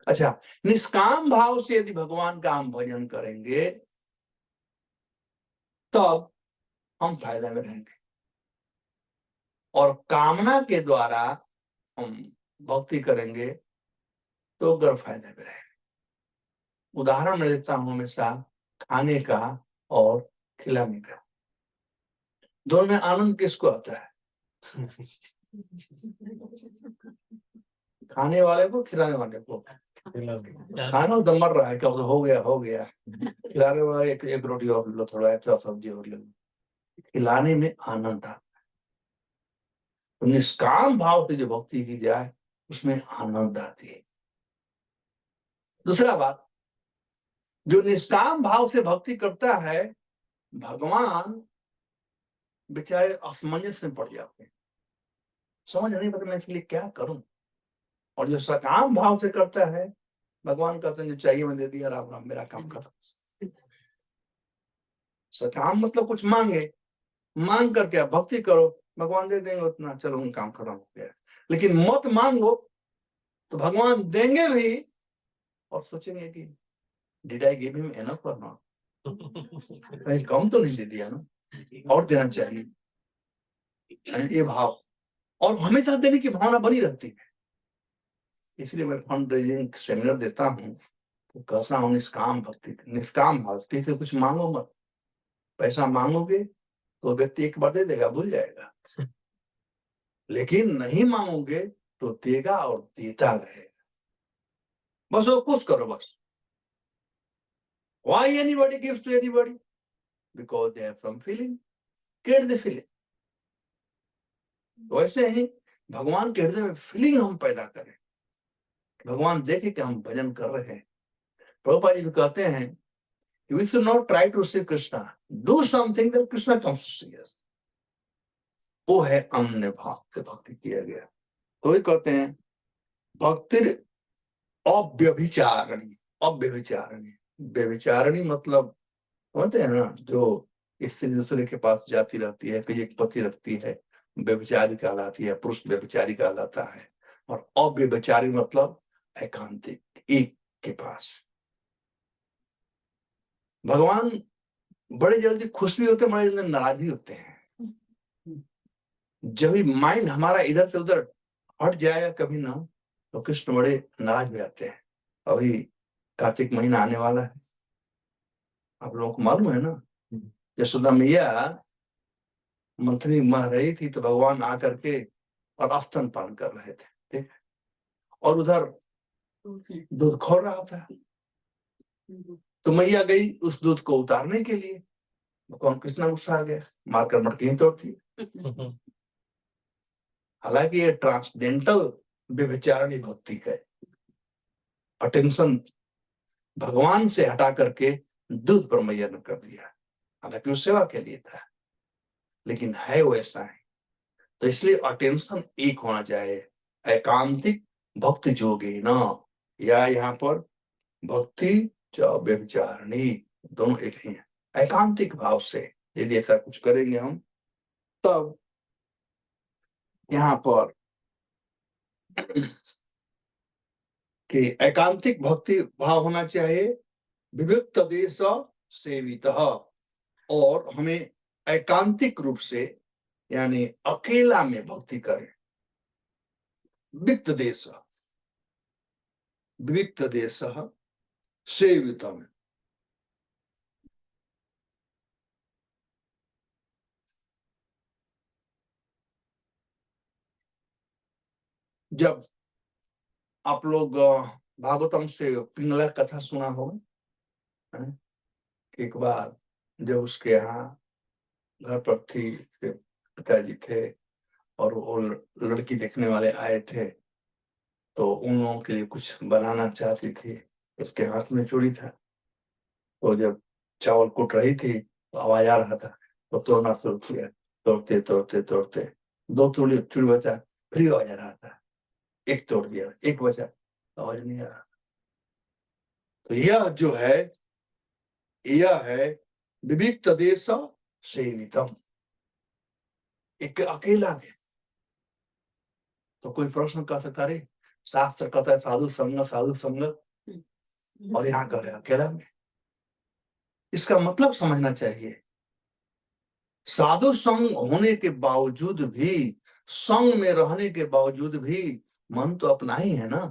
अच्छा, निष्काम भाव से यदि भगवान का हम भजन करेंगे तब हम फायदा में रहेंगे, और कामना के द्वारा हम भक्ति करेंगे तो गैरफायदे में रहेंगे। उदाहरण मैं देता हूं हमेशा खाने का और खिलाने का। दोनों में आनंद किसको आता है? खाने वाले को, खिलाने वाले को। खाना तो मर रहा है, कब हो गया। खिलाने वाला एक रोटी और लो, थोड़ा ऐसा सब्जी और ले लो। खिलाने में आनंद आता है। तो निष्काम भाव से जो भक्ति की जाए उसमें आनंद आती है। दूसरा बात, जो निष्काम भाव से भक्ति करता है, भगवान बेचारे असमंजस में पड़ जाते हैं, समझ नहीं पता मैं इसलिए क्या करूं। और जो सकाम भाव से करता है, भगवान कहते हैं जो चाहिए मैं दे दिया, राम राम मेरा काम खत्म। सकाम मतलब कुछ मांग करके आप भक्ति करो, भगवान दे देंगे उतना, चलो उन काम खत्म हो गया। लेकिन मत मांगो तो भगवान देंगे भी और सोचेंगे कि did I give him enough और नॉट, कहीं कम तो नहीं दे दिया ना, और देना चाहिए, ये भाव। और हमेशा देने की भावना बनी रहती है। इसलिए मैं फंड रेजिंग सेमिनार देता हूँ तो कैसा हूँ निष्काम भक्ति, निष्काम भाव, किसी कुछ मांगो मत। पैसा मांगोगे तो व्यक्ति एक बार दे देगा, भूल जाएगा, लेकिन नहीं मांगोगे तो देगा और देता रहेगा। बस वो खुश करो बस। Why anybody gives to anybody? Because they have some feeling. Create the feeling. वैसे ही भगवान के हृदय में फीलिंग हम पैदा करें, भगवान देखे कि हम भजन कर रहे हैं। प्रभुपाद जी कहते हैं we should not try to see Krishna, do something that Krishna comes to see us. वो है अन्य भाव से भक्ति किया गया। तो ये कहते हैं भक्ति अव्यभिचारिणी। अव्यभिचारिणी, व्यभिचारिणी मतलब समझते हैं ना, जो स्त्री दूसरे के पास जाती रहती है, कहीं एक पति रखती है, व्यभिचारी कहलाती है, पुरुष व्यभिचारी कहलाता है। और अव्यभिचारी मतलब एकांतिक, एक के पास। भगवान बड़े जल्दी खुश भी होते हैं, बड़े जल्दी नाराज भी होते हैं। जब भी माइंड हमारा इधर से उधर हट जाएगा कभी ना तो कृष्ण बड़े नाराज हो जाते हैं। अभी कार्तिक महीना आने वाला है, आप लोगों को मालूम है ना, यशोदा मैया मंथनी मर रही थी तो भगवान आकर के और स्तनपान कर रहे थे, ठीक, और उधर दूध खोल रहा था। तो मैया गई उस दूध को उतारने के लिए, भगवान कृष्ण गुस्सा आ गया, मारकर मटकी तोड़ दी। हालांकि ये ट्रांसडेंटल व्यभिचारिणी भक्ति है, अटेंशन भगवान से हटा करके दूध पर मैया ने कर दिया, हालांकि उस सेवा के लिए था, लेकिन है वो ऐसा है। तो इसलिए अटेंशन एक होना चाहिए, एकांतिक भक्ति जोगे ना, या यहाँ पर भक्ति व्यभिचारिणी, दोनों एक ही है। एकांतिक भाव से यदि ऐसा कुछ करेंगे हम, तब यहाँ पर कि एकांतिक भक्ति भाव होना चाहिए, विविक्त देश सेवित, और हमें एकांतिक रूप से यानी अकेला में भक्ति करें। विविक्त देश सेवितम, जब आप लोग भागवतम से पिंगला कथा सुना हो, एक बार जब उसके यहाँ घर पर थी, उसके पिताजी थे और वो लड़की देखने वाले आए थे, तो उन लोगों के लिए कुछ बनाना चाहती थी, उसके हाथ में चूड़ी था, तो जब चावल कुट रही थी तो आवाज आ रहा था, तो तोड़ना शुरू किया, तोड़ते तोड़ते तोड़ते 2 चूड़ी बचा, फिर आवाज आ रहा था, एक तोड़ दिया, एक बचा, आवाज नहीं आ रहा। तो यह जो है, यह है विविक्त देश सेवितम, एक अकेला में। तो कोई प्रश्न कर सकता, रे शास्त्र कहता है साधु संग, और यहाँ कह रहे अकेला में। इसका मतलब समझना चाहिए, साधु संग होने के बावजूद भी, संग में रहने के बावजूद भी मन तो अपना ही है ना।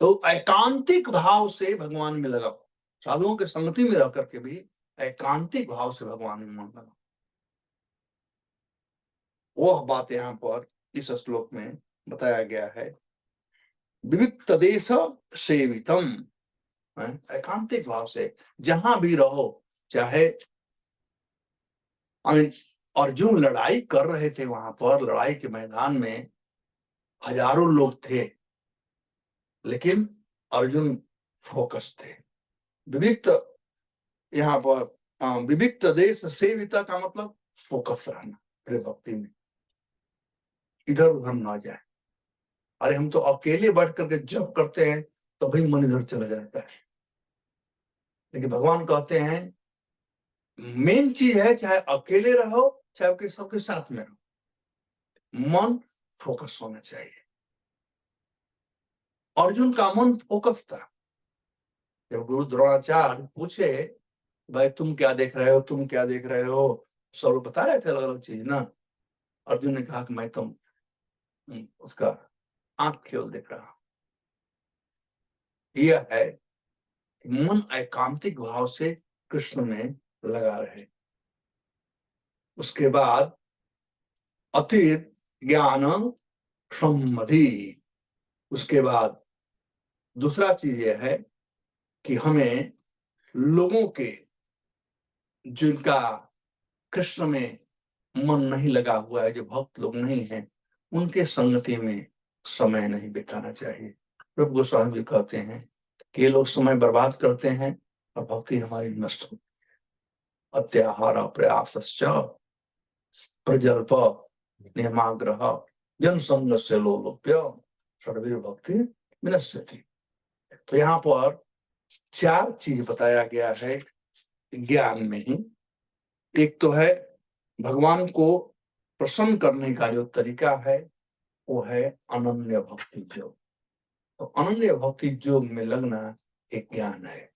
तो एकांतिक भाव से भगवान में लगाओ, साधुओं के संगति में रह करके भी एकांतिक भाव से भगवान में मन लगाओ। वह बात यहाँ पर इस श्लोक में बताया गया है, विविक्त देश सेवितम, एकांतिक भाव से जहां भी रहो। चाहे अर्जुन लड़ाई कर रहे थे, वहां पर लड़ाई के मैदान में हजारों लोग थे, लेकिन अर्जुन फोकस थे। विविक्त, यहाँ पर विविक्त देश सेविता का मतलब फोकस रहना भक्ति में, इधर उधर ना जाए। अरे हम तो अकेले बैठ करके जब करते हैं तो भाई मन इधर चला जाता है, लेकिन भगवान कहते हैं मेन चीज है, चाहे अकेले रहो चाहे सबके साथ में रहो, मन फोकस होना चाहिए। अर्जुन का मन फोकस था। जब गुरु द्रोणाचार्य पूछे भाई तुम क्या देख रहे हो, तुम क्या देख रहे हो, सब लोग बता रहे थे अलग अलग चीज ना, अर्जुन ने कहा कि मैं तुम उसका आंख केवल देख रहा हूं। यह है कि मन एकांतिक भाव से कृष्ण में लगा रहे। उसके बाद अतीत ज्ञान सम्मति, उसके बाद दूसरा चीज यह है कि हमें लोगों के जिनका कृष्ण में मन नहीं लगा हुआ है, जो भक्त लोग नहीं हैं, उनके संगति में समय नहीं बिताना चाहिए। प्रभु गोस्वामी जी कहते हैं कि ये लोग समय बर्बाद करते हैं और भक्ति हमारी नष्ट होती है। अत्याहार प्रयासश्च प्रजल्प नियमाग्रह जनसंग से लोलुप्य सर्वैर भक्ति विनश्यति। तो यहाँ पर 4 चीज बताया गया है ज्ञान में ही। एक तो है भगवान को प्रसन्न करने का जो तरीका है वो है अनन्य भक्ति योग। तो अनन्य भक्ति योग में लगना एक ज्ञान है।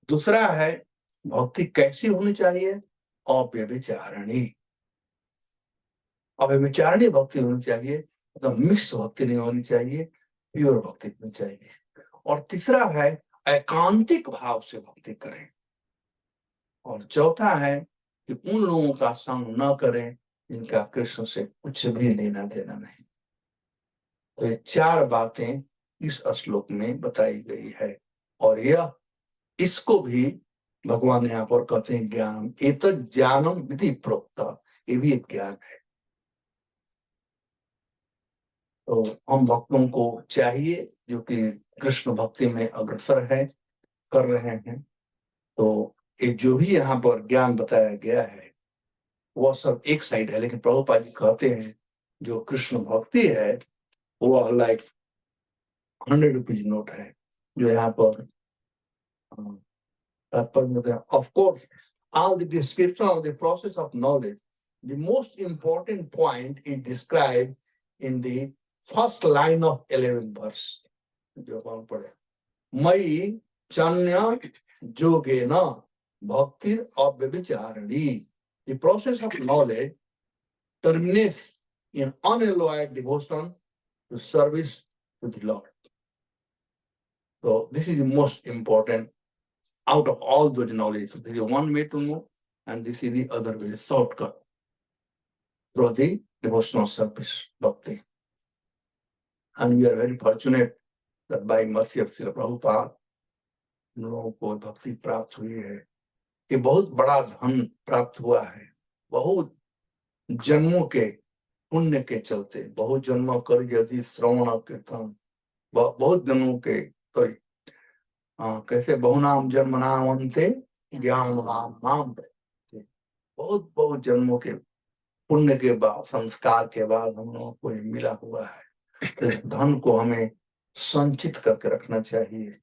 दूसरा है भक्ति कैसी होनी चाहिए, अव्यभिचारिणी। अब विचारणीय भक्ति होनी चाहिए, तो मिक्स भक्ति नहीं होनी चाहिए, प्योर भक्ति होनी चाहिए। और तीसरा है एकांतिक भाव से भक्ति करें। और चौथा है कि उन लोगों का संग न करें जिनका कृष्ण से कुछ भी लेना देना नहीं। तो ये 4 बातें इस श्लोक में बताई गई है। और यह इसको भी भगवान यहाँ पर कहते हैं ज्ञानम, एतत् ज्ञानम विधि प्रोक्ता, ये भी एक ज्ञान है। तो हम भक्तों को चाहिए जो कि कृष्ण भक्ति में अग्रसर है, कर रहे हैं, तो ये जो भी यहाँ पर ज्ञान बताया गया है वह सब एक साइड है। लेकिन प्रभुपाद जी कहते हैं जो कृष्ण भक्ति है वह लाइक 100 रुपीज नोट है, जो यहाँ पर of course all the description of the process of knowledge, the most important point is described in the first line of 11th verse, जो हम पढ़े, मयि चन्य Jogen भक्तिर अव्यभिचारिणी। The process of knowledge terminates in unalloyed devotion to service to the Lord. So this is the most important out of all the knowledge. So this is one way to know, and this is the other way, shortcut through the devotional service, bhakti. And we are very fortunate that by mercy of Srila Prabhupada, हम लोगों को भक्ति प्राप्त हुई है। ये बहुत बड़ा धन प्राप्त हुआ है, बहुत जन्मों के पुण्य के चलते, बहुत जन्मों कर यदि श्रवण कीर्तन, बहुत जन्मों के सॉरी कैसे बहुनाम जन्म नाम अंते ज्ञान नाम, बहुत बहुत जन्मों के पुण्य के बाद, संस्कार के बाद हम लोगों को ये मिला हुआ है। तो इस धन को हमें संचित करके रखना चाहिए,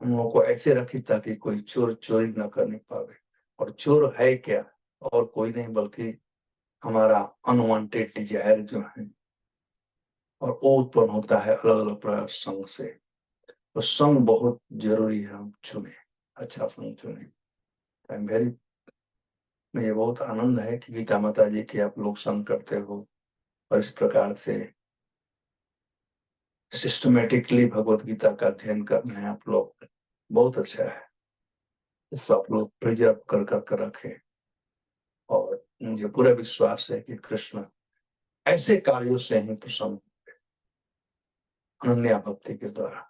हम लोगों को ऐसे रखी ताकि कोई चोर चोरी न करने पावे। और चोर है क्या, और कोई नहीं बल्कि हमारा अनवांटेड डिजायर जो है, और वो उत्पन्न होता है अलग अलग प्रकार संग से। तो संग बहुत जरूरी है, हम चुने, अच्छा संग चुने। मुझे बहुत आनंद है कि गीता माता जी की आप लोग संग करते हो, और इस प्रकार से सिस्टमेटिकली भगवत गीता का अध्ययन करना है आप लोग, बहुत अच्छा है। इसको आप लोग प्रिजर्व कर रखें। और मुझे पूरा विश्वास है कि कृष्ण ऐसे कार्यों से ही प्रसन्न होंगे, अनन्या भक्ति के द्वारा।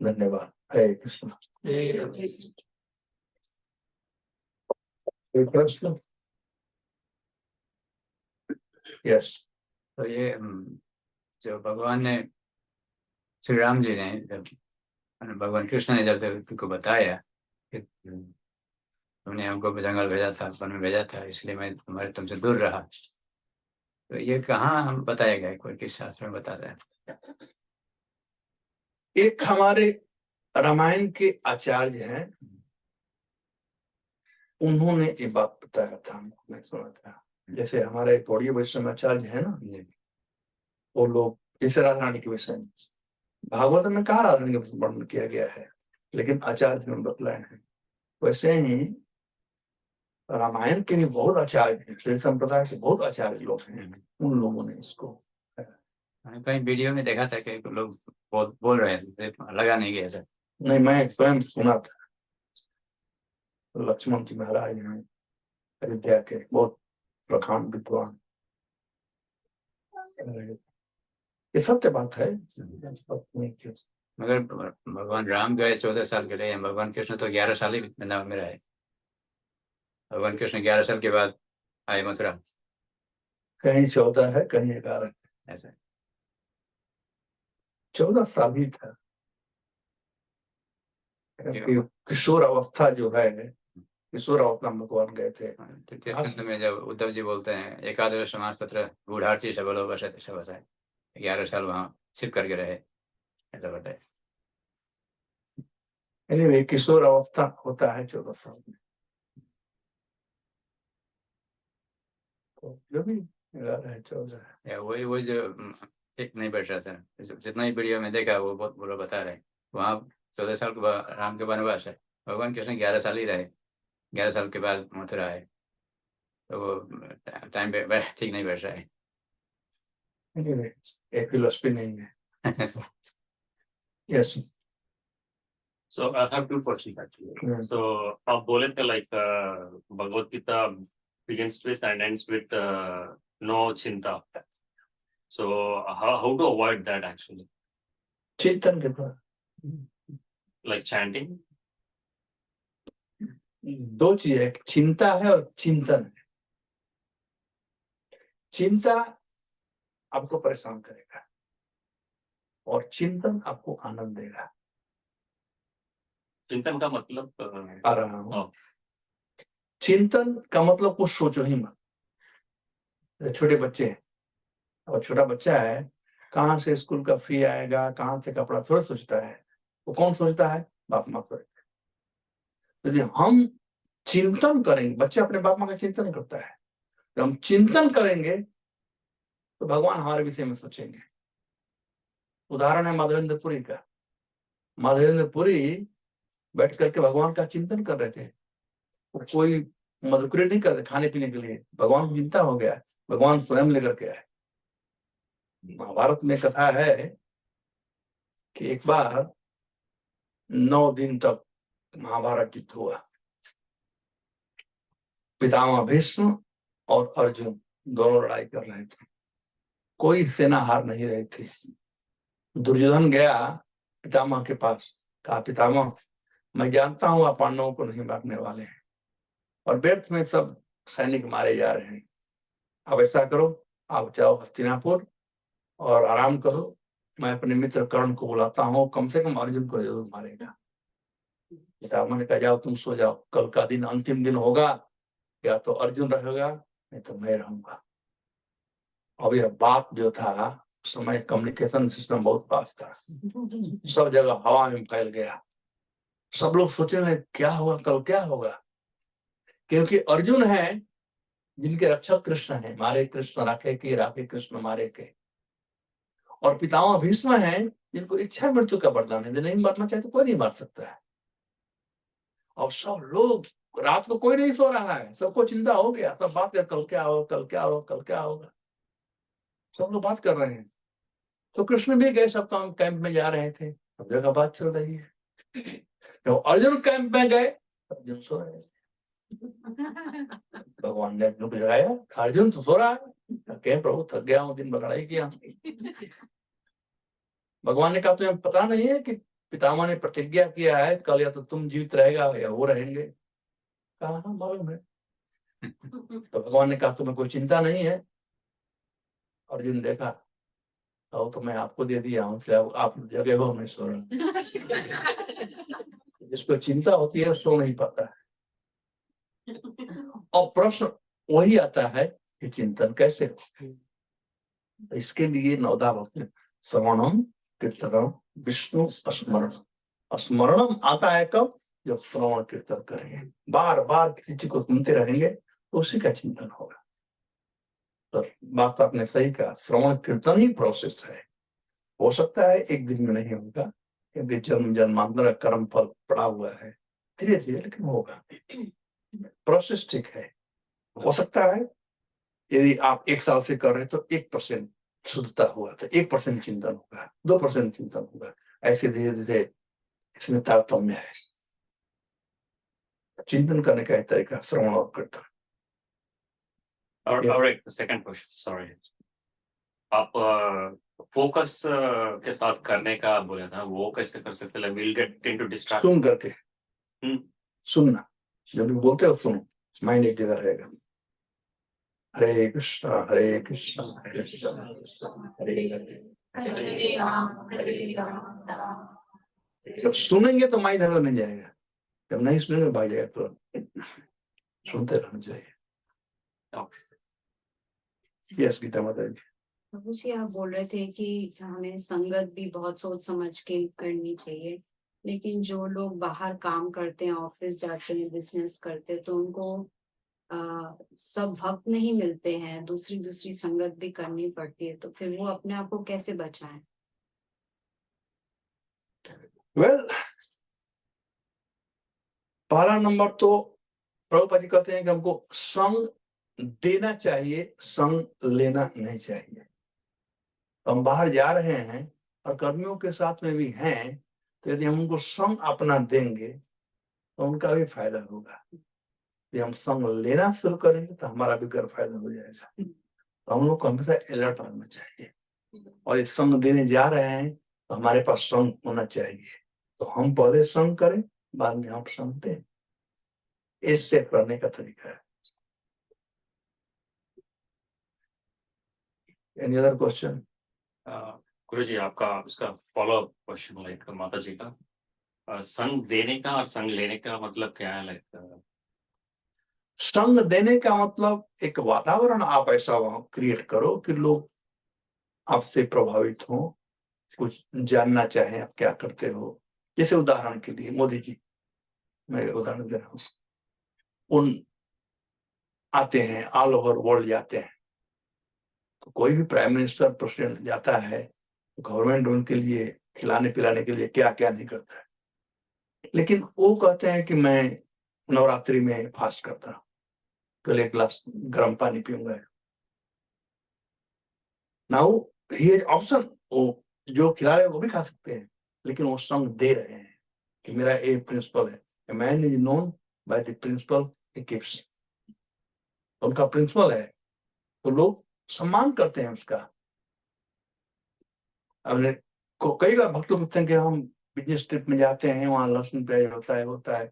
धन्यवाद। हरे कृष्ण। कोई प्रश्न? यस। तो ये जो भगवान ने, श्री राम जी ने जब, भगवान कृष्ण ने जब देवकी को बताया कि तुमने हमको जंगल भेजा था, वन में भेजा था, इसलिए मैं तुमसे दूर रहा, तो ये कहाँ हम बताया गया, कोई किस शास्त्र में बता रहा है? एक हमारे रामायण के आचार्य हैं, उन्होंने ये बात बताया था, मैं सुना था। जैसे हमारे गौड़ीय वैष्णव आचार्य है ना, वो लोग जैसे राधा रानी के विषय में, भागवत में कहा राधा रानी का वर्णन किया गया है, लेकिन आचार्य में बतलाए हैं। वैसे ही रामायण के भी बहुत आचार्य हैं, श्री संप्रदाय से बहुत आचार्य लोग हैं, उन लोगों ने इसको कहीं वीडियो में देखा था कि लोग बोल रहे थे, लगा नहीं गया सर। नहीं, मैं स्वयं सुना था। लक्ष्मण जी महाराज हैं अयोध्या के, बहुत प्रखांड विद्वान, ये सत्य बात है। मगर भगवान राम गए 14 साल के लिए, भगवान कृष्ण तो 11 साल ही वृंदावन में रहे। भगवान कृष्ण 11 साल के बाद आए मथुरा। कहीं 14 है, कहीं 11 ऐसा 14 साल ही था, क्योंकि किशोर अवस्था जो है, किशोर अवस्था में भगवान गए थे। तृतीय स्कंद में जब उद्धव जी बोलते हैं एकादश समास तत्र गूढ़ार्थी सबलो वसते, ऐसा बताए 11 साल वहाँ छिप करके रहे, ऐसा बताए। Anyway, किशोर अवस्था होता है 14 साल में, तो जो भी 11 है 14 है। वही जो ठीक नहीं बैठ रहा था, जितना ही वीडियो में देखा वो बहुत बुरा बता रहे। वहाँ 14 साल के बाद राम के वनवास है, भगवान कृष्ण 11 साल ही रहे, 11 साल के बाद मथुरा आए। तो वो टाइम पे ठीक नहीं बैठ रहा है। Anyway, एक फिलोसफी नहीं है। Yes. So I have two questions actually. Hmm. So आप बोले थे like Bhagavad Gita begins with and ends with no chinta. So how to avoid that actually? चिंतन के द्वारा Like chanting? दो चीज है, चिंता है और चिंतन है। चिंता आपको परेशान करेगा और चिंतन आपको आनंद देगा। चिंतन का मतलब आराम। हाँ। चिंतन का मतलब कुछ सोचो ही मत। जैसे छोटे बच्चे हैं, और छोटा बच्चा है, कहाँ से स्कूल का फी आएगा, कहाँ से कपड़ा, थोड़ा सोचता है। वो कौन सोचता है? बाप माँ सोचता है। यदि हम चिंतन करेंगे, बच्चे अपने बाप माँ का चिंतन करता है, जब हम चिंतन करेंगे तो भगवान हमारे विषय में सोचेंगे। उदाहरण है माधवेंद्रपुरी का। माधवेंद्रपुरी बैठ करके भगवान का चिंतन कर रहे थे। वो कोई मधुकरी नहीं करते खाने पीने के लिए, भगवान को चिंता हो गया, भगवान स्वयं लेकर के आए। महाभारत में कथा है कि एक बार 9 दिन तक महाभारत युद्ध हुआ। पितामह भीष्म और अर्जुन दोनों लड़ाई कर रहे थे, कोई सेना हार नहीं रही थी। दुर्योधन गया पितामह के पास, कहा पितामह मैं जानता हूं आप पांडवों को नहीं मारने वाले हैं और व्यर्थ में सब सैनिक मारे जा रहे हैं। अब ऐसा करो, आप जाओ हस्तिनापुर और आराम करो, मैं अपने मित्र कर्ण को बुलाता हूँ, कम से कम अर्जुन को जरूर मारेगा। पितामह ने कहा जाओ तुम सो जाओ, कल का दिन अंतिम दिन होगा, या तो अर्जुन रहेगा नहीं तो मैं रहूंगा। अब यह बात जो था, उस समय कम्युनिकेशन सिस्टम बहुत फास्ट था, सब जगह हवा में फैल गया। सब लोग सोचे रहे क्या होगा, कल क्या होगा, क्योंकि अर्जुन है जिनके रक्षक कृष्ण है, मारे कृष्ण राखे के, राखे कृष्ण मारे के। और पितामह भीष्म है जिनको इच्छा मृत्यु का वरदान है, नहीं मरना चाहे तो कोई नहीं मार सकता है। और सब लोग, रात को कोई नहीं सो रहा है, सबको चिंता हो गया, सब बात कर कल क्या होगा, कल क्या होगा, कल क्या होगा, सब लोग बात कर रहे हैं। तो कृष्ण भी गए, सब काम कैंप में जा रहे थे, सब जगह बात चल रही है। तो अर्जुन कैंप में गए, अर्जुन सो रहे थे। भगवान ने अर्जुन को जगाया, अर्जुन तो सो रहा है। कहे प्रभु थक गया हूँ, दिन भर लड़ाई किया। भगवान ने कहा तुम्हें पता नहीं है कि पितामह ने प्रतिज्ञा किया है कल या तो तुम जीवित रहेगा या वो रहेंगे। कहा हाँ मालूम है। तो भगवान ने कहा तुम्हें कोई चिंता नहीं है। अर्जुन देखा, और तो मैं आपको दे दिया हूँ, आप जगह हो, मैं सो रहा। जिसको चिंता होती है सो नहीं पाता है। और प्रश्न वही आता है कि चिंतन कैसे हो। इसके लिए नवदा भक्त श्रवणम कीर्तनम विष्णु स्मरणम। स्मरणम आता है कब, जब श्रवण कीर्तन करेंगे, बार बार किसी चीज को सुनते रहेंगे तो उसी का चिंतन होगा। तो बात आपने सही कहा, श्रवण कीर्तन ही प्रोसेस है। हो सकता है एक दिन में नहीं होगा, क्योंकि जन्म जन्मांतर कर्म फल पड़ा हुआ है, धीरे धीरे लेकिन होगा। प्रोसेस ठीक है। हो सकता है यदि आप 1 साल से कर रहे हैं तो 1% शुद्धता हुआ, तो 1% चिंतन होगा, 2% चिंतन होगा, ऐसे धीरे धीरे इसमें तारतम्य है। चिंतन करने का एक तरीका श्रवण और कीर्तन। All right, the second question, sorry. आप फोकस के साथ करने का बोला था, वो कैसे कर सकते हैं? We'll get into distraction. सुन करके, सुनना, जब भी बोलते हो सुनो, माइंड एक जगह रहेगा। हरे कृष्णा हरे कृष्णा कृष्णा हरे हरे। जब सुनेंगे तो माइंड इधर नहीं जाएगा, जब नहीं सुनेंगे भाग जाएगा तुरंत। सुनते रहना चाहिए। यस गीता माता जी। प्रभु जी आप बोल रहे थे कि हमें संगत भी बहुत सोच समझ के करनी चाहिए, लेकिन जो लोग बाहर काम करते हैं, ऑफिस जाते हैं, बिजनेस करते हैं, तो उनको सब भक्त नहीं मिलते हैं, दूसरी संगत भी करनी पड़ती है, तो फिर वो अपने आप को कैसे बचाएं? वेल, पहला नंबर तो प्रभुपाद जी कहते हैं कि हमको संग देना चाहिए, संग लेना नहीं चाहिए। तो हम बाहर जा रहे हैं और कर्मियों के साथ में भी हैं, तो यदि हम उनको संग अपना देंगे तो उनका भी फायदा होगा। यदि हम संग लेना शुरू करेंगे तो हमारा भी गैर फायदा हो जाएगा। तो हम लोग को हमेशा अलर्ट रहना चाहिए, और ये संग देने जा रहे हैं तो हमारे पास संग होना चाहिए। तो हम पहले संग करें, बाद में हम संग दें। इससे करने का तरीका है। Any other question? गुरु जी, आपका उसका फॉलो अप क्वेश्चन लाइक माता जी का, संग देने का और संग लेने का मतलब क्या है? लाइक संग देने का मतलब एक वातावरण आप ऐसा वहां क्रिएट करो कि लोग आपसे प्रभावित हो, कुछ जानना चाहें आप क्या करते हो। जैसे उदाहरण के लिए मोदी जी, मैं उदाहरण दे रहा हूँ, उन आते हैं, ऑल ओवर वर्ल्ड जाते हैं, तो कोई भी प्राइम मिनिस्टर प्रेसिडेंट जाता है तो गवर्नमेंट उनके लिए खिलाने पिलाने के लिए क्या क्या नहीं करता है, लेकिन वो कहते हैं कि मैं नवरात्रि में फास्ट करता हूँ, कल 1 गिलास गर्म पानी पीऊंगा। नाउ ही हैज ऑप्शन, वो जो खिला रहे हैं वो भी खा सकते हैं, लेकिन वो संग दे रहे हैं कि मेरा ये प्रिंसिपल है, a man is known by the principle he keeps. उनका प्रिंसिपल है तो लोग सम्मान करते हैं उसका। हमने कई बार भक्त लोग पूछते हैं कि हम बिजनेस ट्रिप में जाते हैं, वहां लहसुन प्याज होता है।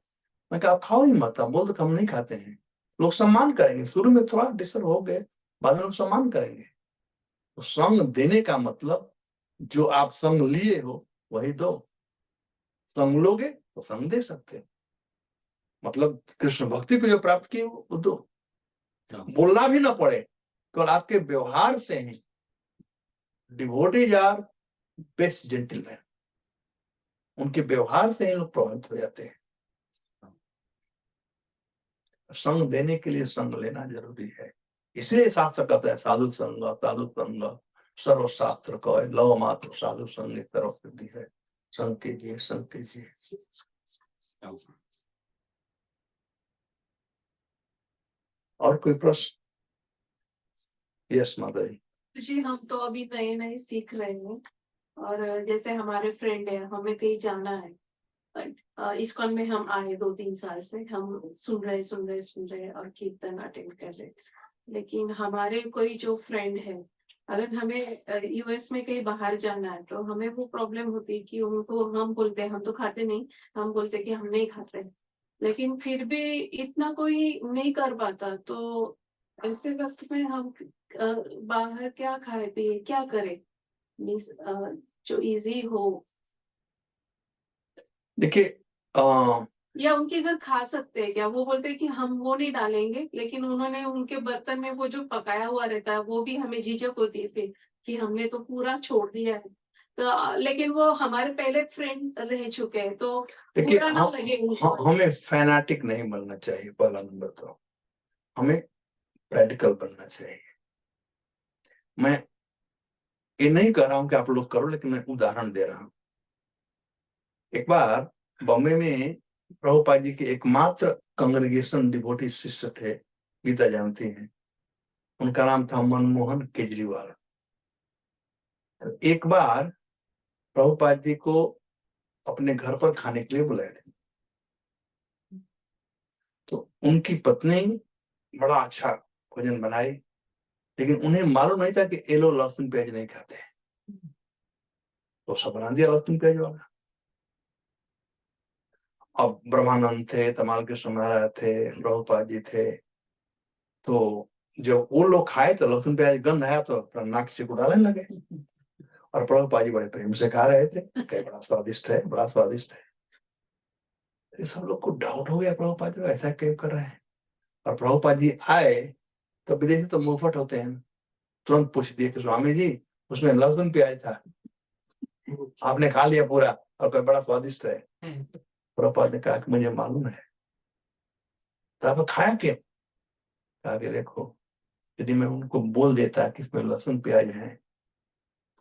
मैं कहा आप खाओ ही मत, आप बोल दो हम नहीं खाते हैं, लोग सम्मान करेंगे। शुरू में थोड़ा डिस्टर्ब हो गए, बाद में लोग सम्मान करेंगे। तो संग देने का मतलब जो आप संग लिए हो वही दो, संग लोगे तो संग दे सकते हो। मतलब कृष्ण भक्ति को जो प्राप्त किए वो दो, बोलना भी ना पड़े, केवल आपके व्यवहार से ही। डिवोटीज आर बेस्ट जेंटलमैन, उनके व्यवहार से ही लोग प्रभावित हो जाते हैं। संग देने के लिए संग लेना जरूरी है। इसलिए शास्त्र कहता है साधु संग सर्वशास्त्र कहे, लव मात्र साधु संग तरफ सिद्धि है। संग कीजिए, संग कीजिए। और कोई प्रश्न? यस माता जी। जी, हम तो अभी नए नए सीख रहे हैं, और जैसे हमारे फ्रेंड है, हमें कहीं जाना है, इस्कॉन में हम आए 2-3 साल से, हम सुन रहे और कीर्तन अटेंड कर रहे, लेकिन हमारे कोई जो फ्रेंड है, अगर हमें यूएस में कहीं बाहर जाना है तो हमें वो प्रॉब्लम होती है कि उनको हम बोलते हैं हम तो खाते नहीं, हम बोलते हैं कि हम नहीं खाते, लेकिन फिर भी इतना कोई नहीं कर पाता। तो ऐसे वक्त में हम बाहर क्या खाए पिए, क्या करें, मीन्स जो इजी हो, देखिए या उनके घर खा सकते हैं क्या? वो बोलते हैं कि हम वो नहीं डालेंगे, लेकिन उन्होंने उनके बर्तन में वो जो पकाया हुआ रहता है वो भी हमें झिझक होती है फिर कि हमने तो पूरा छोड़ दिया है। तो लेकिन वो हमारे पहले फ्रेंड रह चुके हैं, तो देखिए बुरा ना लगे उनको। हमें फैनाटिक नहीं बनना चाहिए। पहला नंबर तो हमें प्रैक्टिकल बनना चाहिए। मैं ये नहीं कह रहा हूं कि आप लोग करो, लेकिन मैं उदाहरण दे रहा हूं। एक बार बॉम्बे में प्रभुपाद जी के एकमात्र कांग्रेगेशन डिवोटी शिष्य थे, गीता जानती हैं, उनका नाम था मनमोहन केजरीवाल। तो एक बार प्रभुपाद जी को अपने घर पर खाने के लिए बुलाए थे, तो उनकी पत्नी बड़ा अच्छा भोजन बनाई, लेकिन उन्हें मालूम नहीं था कि ये लोग लहसुन प्याज नहीं खाते हैं, तो सब बना दिया लहसुन प्याज वाला। अब ब्रह्मानंद थे, तमाल कृष्ण महाराज थे, प्रभुपाद जी थे, तो जब वो लोग खाए तो लहसुन प्याज गंध आया तो अपना नाक से उड़ाने लगे, और प्रभुपाद जी बड़े प्रेम से खा रहे थे, कहे बड़ा स्वादिष्ट है, बड़ा स्वादिष्ट है। ये सब लोग को डाउट हो गया, प्रभुपाद जी ऐसा क्यों कर रहे हैं। और प्रभुपाद जी आए तो विदेशी तो मुंहफट होते हैं, तुरंत पूछ दिए कि स्वामी जी उसमें लहसुन प्याज था, आपने खा लिया पूरा और कहे बड़ा स्वादिष्ट है। प्रभुपाद ने कहा कि मुझे मालूम है, तो आपने खाया क्या? कहा कि देखो, यदि मैं उनको बोल देता कि इसमें लहसुन प्याज है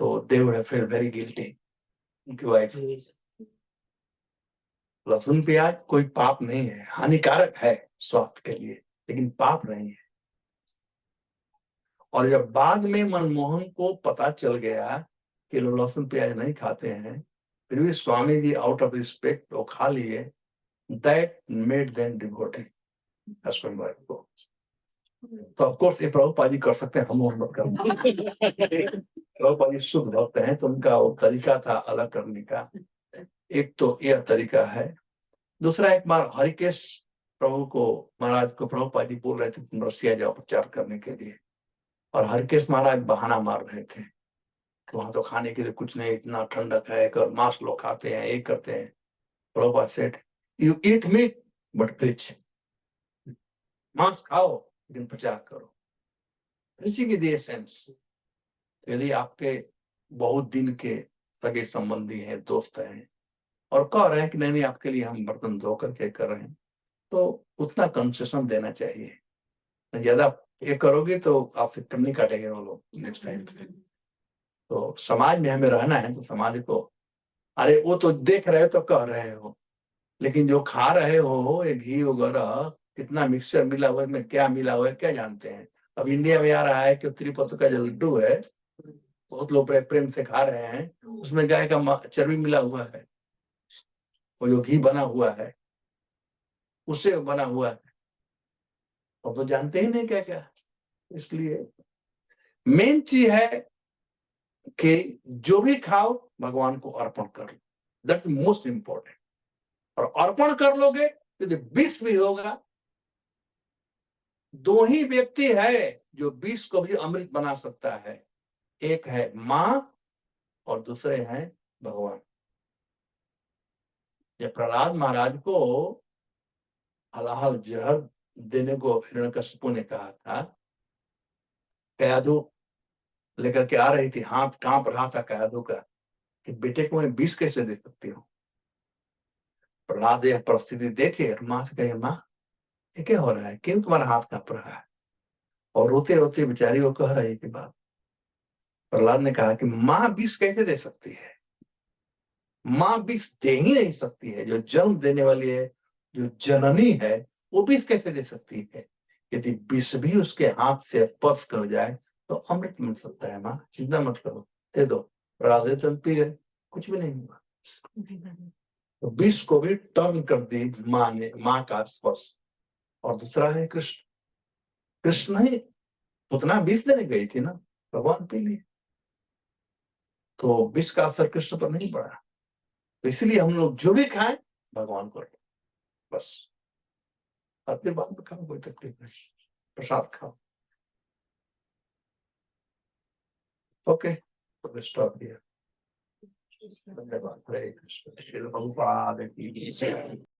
तो they would have field very guilty. उनकी वाइफ, लहसुन प्याज कोई पाप नहीं है, हानिकारक है स्वास्थ्य के लिए, लेकिन पाप नहीं है। और जब बाद में मनमोहन को पता चल गया कि लोग लहसुन प्याज नहीं खाते हैं, फिर भी Swami ji out of respect वो खा लिए, that made them devotee husband wife को। तो ऑफ कोर्स ये प्रभुपाद जी कर सकते हैं, हम और मत करना। प्रभुपाद जी शुद्ध भक्त हैं, तो उनका वो तरीका था अलग करने का। एक तो यह तरीका है। दूसरा, एक बार हरिकेश प्रभु को महाराज को प्रभुपाद जी बोल रहे थे तुम रसिया जाओ प्रचार करने के लिए, और हरिकेश महाराज बहाना मार रहे थे तो वहां तो खाने के लिए कुछ नहीं, इतना ठंडक है, और मांस लोग खाते हैं, एक करते हैं। Prabhupada said you eat meat but preach, मांस खाओ लेकिन प्रचार करो। Preaching is the essence. यदि आपके बहुत दिन के सगे संबंधी हैं, दोस्त हैं, और कह रहे हैं कि नहीं आपके लिए हम बर्तन धो करके कर रहे हैं, तो उतना कंसेशन देना चाहिए। ज्यादा ये करोगे तो आपसे कम नहीं काटेंगे वो लोग नेक्स्ट टाइम। तो समाज में हमें रहना है, तो समाज को, अरे वो तो देख रहे हो तो कह रहे हो, लेकिन जो खा रहे हो ये घी वगैरह कितना मिक्सचर मिला हुआ है, में क्या मिला हुआ है क्या जानते हैं। अब इंडिया में आ रहा है कि त्रिपत्र का जो लड्डू है बहुत लोग प्रेम से खा रहे हैं, उसमें गाय का चर्बी मिला हुआ है, वो जो घी बना हुआ है उससे बना हुआ है, और तो जानते ही नहीं क्या क्या। इसलिए मेन चीज है कि जो भी खाओ भगवान को अर्पण कर लो, दैट्स मोस्ट इंपॉर्टेंट। और अर्पण कर लोगे तो विष भी होगा। दो ही व्यक्ति है जो विष को भी अमृत बना सकता है, एक है मां और दूसरे हैं भगवान। जब प्रहलाद महाराज को हलाहल जहर देने को हिरण्यकशिपु ने कहा था, कयाधु लेकर के आ रही थी, हाथ कांप रहा था कयाधु का कि बेटे को मैं विष कैसे दे सकती हूँ। प्रहलाद यह परिस्थिति देखे और मां से कहे, मां ये क्या हो रहा है, क्यों तुम्हारा हाथ कांप रहा है। और रोते रोते बेचारी वो कह रही थी बात। प्रहलाद ने कहा कि मां विष कैसे दे सकती है, मां विष दे ही नहीं सकती है। जो जन्म देने वाली है, जो जननी है, वो विष कैसे दे सकती है। यदि विष भी उसके हाथ से स्पर्श कर जाए तो अमृत मिल सकता है। मां चिंता मत करो, दे दो। प्रहलाद चलती है, कुछ भी नहीं हुआ। तो विष को भी टर्न कर दी मां ने, मां का स्पर्श। और दूसरा है कृष्ण। कृष्ण ही उतना विष देने गई थी ना, भगवान पी लिए, तो विष का असर कृष्ण पर नहीं पड़ा। तो इसलिए हम लोग जो भी खाएं भगवान को बस, और फिर बाद में खाओ, कोई तकलीफ नहीं, प्रसाद खाओ। ओके, तो स्टॉप हियर। धन्यवाद। हरे कृष्ण। श्री प्रभुपाद की जय।